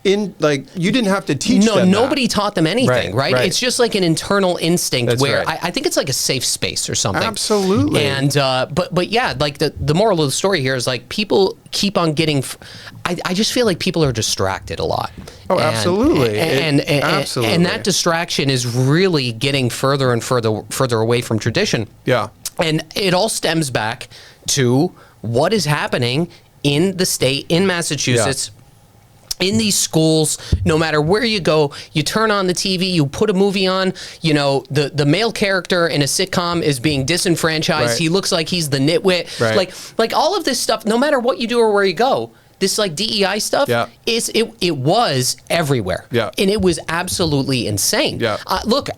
you didn't have to teach them that. Nobody taught them anything, right? Right. It's just like an internal instinct. That's where right. I think it's like a safe space or something. Absolutely. And but yeah, like the moral of the story here is like people keep on getting. I just feel like people are distracted a lot. Oh, absolutely. Absolutely. And that distraction is really getting further and further away from tradition. Yeah. And it all stems back to what is happening in the state, in Massachusetts. In these schools, no matter where you go, you turn on the TV, you put a movie on, you know, the male character in a sitcom is being disenfranchised. Right. He looks like he's the nitwit. Right. Like all of this stuff, no matter what you do or where you go, this like DEI stuff, it was everywhere. Yeah. And it was absolutely insane. Yeah. Look,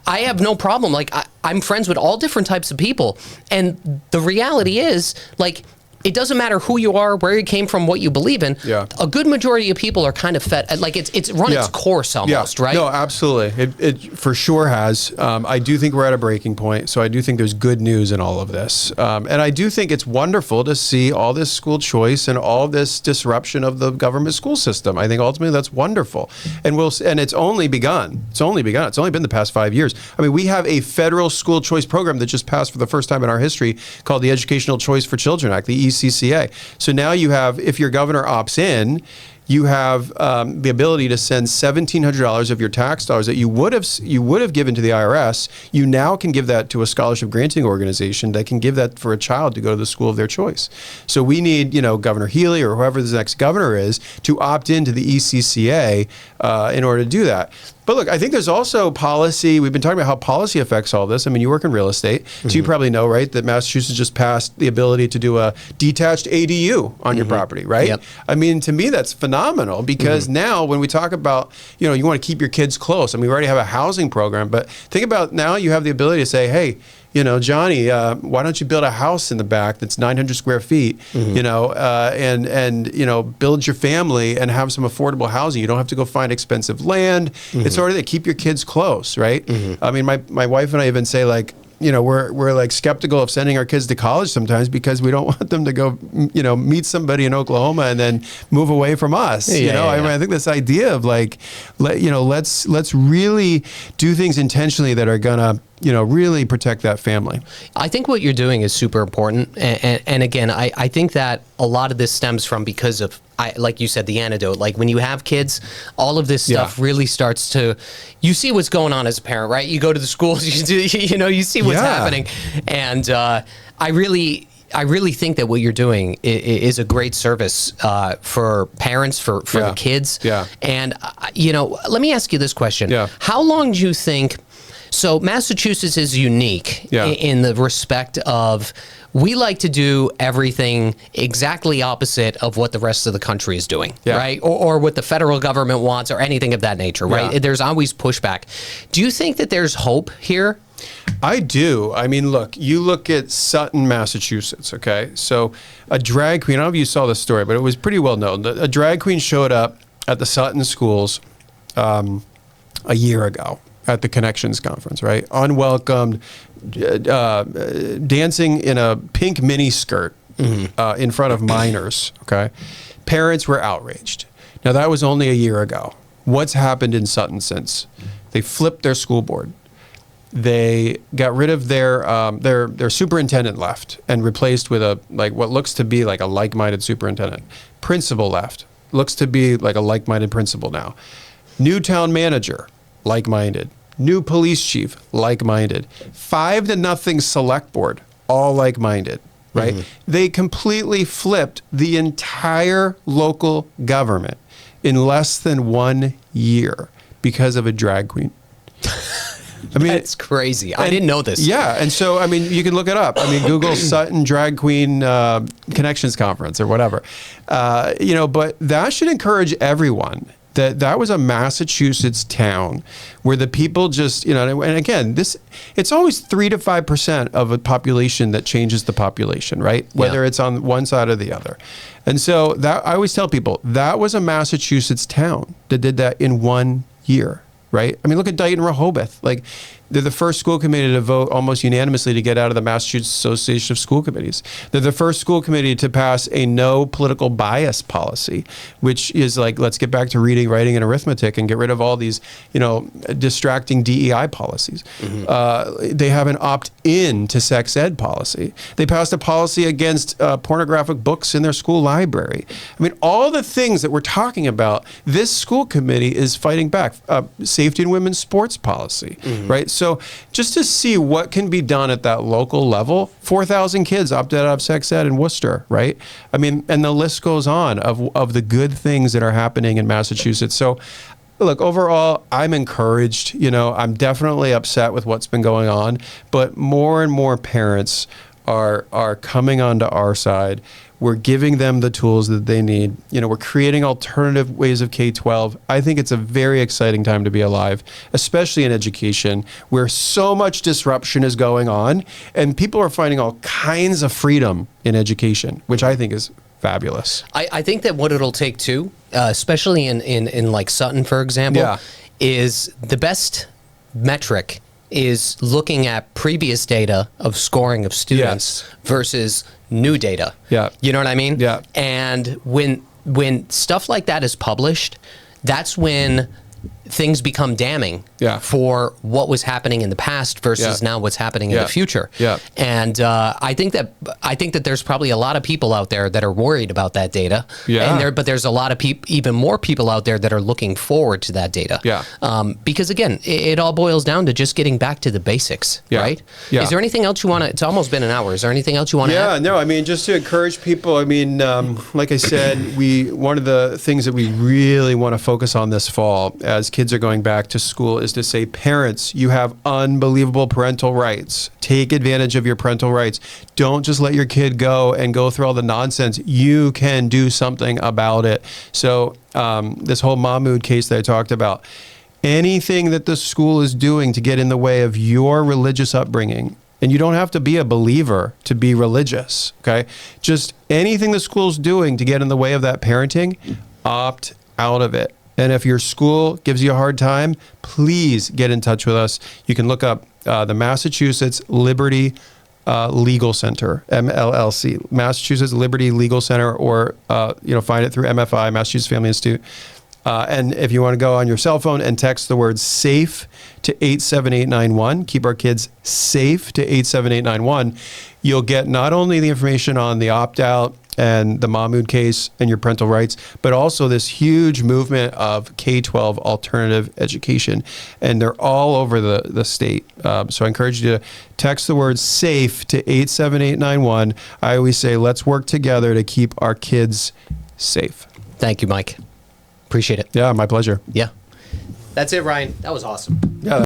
I have no problem. Like I'm friends with all different types of people. And the reality is, like, it doesn't matter who you are, where you came from, what you believe in. Yeah. A good majority of people are kind of fed, like it's run its course almost, right? No, absolutely. It for sure has. I do think we're at a breaking point. So I do think there's good news in all of this. And I do think it's wonderful to see all this school choice and all this disruption of the government school system. I think ultimately that's wonderful. And it's only begun. It's only been the past 5 years. I mean, we have a federal school choice program that just passed for the first time in our history called the Educational Choice for Children Act, the ECCA. So now you have, if your governor opts in, you have the ability to send $1,700 of your tax dollars that you would have given to the IRS. You now can give that to a scholarship granting organization that can give that for a child to go to the school of their choice. So we need, Governor Healy or whoever the next governor is to opt into the ECCA in order to do that. But look, I think there's also policy. We've been talking about how policy affects all this. I mean, you work in real estate, so you probably know, right, that Massachusetts just passed the ability to do a detached ADU on your property, right? Yep. I mean, to me, that's phenomenal because now when we talk about, you want to keep your kids close. I mean, we already have a housing program, but think about now you have the ability to say, hey, Johnny, why don't you build a house in the back that's 900 square feet, and build your family and have some affordable housing. You don't have to go find expensive land. It's already to keep your kids close, right? I mean, my wife and I even say like, we're like skeptical of sending our kids to college sometimes because we don't want them to go, meet somebody in Oklahoma and then move away from us. I mean, I think this idea of like, let's really do things intentionally that are gonna, really protect that family. I think what you're doing is super important. And again, I think that a lot of this stems from because of, like you said, the antidote. Like when you have kids, all of this stuff really starts to, you see what's going on as a parent, right? You go to the schools, you see what's happening. And I really think that what you're doing is a great service for parents, for the kids. Yeah. And, let me ask you this question. Yeah. How long do you think... So Massachusetts is unique in the respect of we like to do everything exactly opposite of what the rest of the country is doing, right? Or what the federal government wants or anything of that nature, right? Yeah. There's always pushback. Do you think that there's hope here? I do. I mean, look, you look at Sutton, Massachusetts, okay? So a drag queen, I don't know if you saw this story, but it was pretty well known. A drag queen showed up at the Sutton schools a year ago at the Connections Conference, right? Unwelcomed, dancing in a pink mini skirt in front of minors, okay? Parents were outraged. Now, that was only a year ago. What's happened in Sutton since? They flipped their school board. They got rid of their superintendent left and replaced with what looks to be like a like-minded superintendent. Principal left. Looks to be like a like-minded principal now. New town manager, like-minded. New police chief, like-minded. 5-0 select board, all like-minded, right? They completely flipped the entire local government in less than 1 year because of a drag queen. I mean, it's crazy. I didn't know this. Yeah, and so I mean, you can look it up. I mean, Google Sutton Drag Queen Connections Conference or whatever. But that should encourage everyone that was a Massachusetts town where the people just, and again, it's always 3 to 5% of a population that changes the population, right? Whether it's on one side or the other. And so that I always tell people that was a Massachusetts town that did that in 1 year, right? I mean, look at Dayton Rehoboth. Like, they're the first school committee to vote almost unanimously to get out of the Massachusetts Association of School Committees. They're the first school committee to pass a no political bias policy, which is like, let's get back to reading, writing, and arithmetic and get rid of all these, distracting DEI policies. They have an opt-in to sex ed policy. They passed a policy against pornographic books in their school library. I mean, all the things that we're talking about, this school committee is fighting back. Safety in women's sports policy, right? So just to see what can be done at that local level, 4,000 kids opted out of sex ed in Worcester, right? I mean, and the list goes on of the good things that are happening in Massachusetts. So look, overall, I'm encouraged. I'm definitely upset with what's been going on, but more and more parents are coming onto our side. We're giving them the tools that they need. We're creating alternative ways of K-12. I think it's a very exciting time to be alive, especially in education, where so much disruption is going on, and people are finding all kinds of freedom in education, which I think is fabulous. I think that what it'll take too, especially in like Sutton, for example, is the best metric is looking at previous data of scoring of students versus new data. Yeah. You know what I mean? Yeah. And when stuff like that is published, that's when things become damning for what was happening in the past versus now what's happening in the future. Yeah. And I think that there's probably a lot of people out there that are worried about that data. Yeah. But there's a lot of even more people out there that are looking forward to that data. Yeah. Because again, it all boils down to just getting back to the basics, right? Yeah. Is there anything else you want to? It's almost been an hour. Is there anything else you want to add? Yeah. No. I mean, just to encourage people. I mean, like I said, one of the things that we really want to focus on this fall, as kids are going back to school, is to say, parents, you have unbelievable parental rights. Take advantage of your parental rights. Don't just let your kid go and go through all the nonsense. You can do something about it. So this whole Mahmood case that I talked about, anything that the school is doing to get in the way of your religious upbringing, and you don't have to be a believer to be religious, okay? Just anything the school's doing to get in the way of that parenting, opt out of it. And if your school gives you a hard time, please get in touch with us. You can look up the Massachusetts Liberty Legal Center, MLLC, Massachusetts Liberty Legal Center, or find it through MFI, Massachusetts Family Institute. And if you want to go on your cell phone and text the word SAFE to 87891, keep our kids safe to 87891, you'll get not only the information on the opt-out and the Mahmood case and your parental rights, but also this huge movement of K-12 alternative education. And they're all over the state. So I encourage you to text the word SAFE to 87891. I always say, let's work together to keep our kids safe. Thank you, Mike. Appreciate it. Yeah, my pleasure. Yeah. That's it, Ryan. That was awesome. Yeah.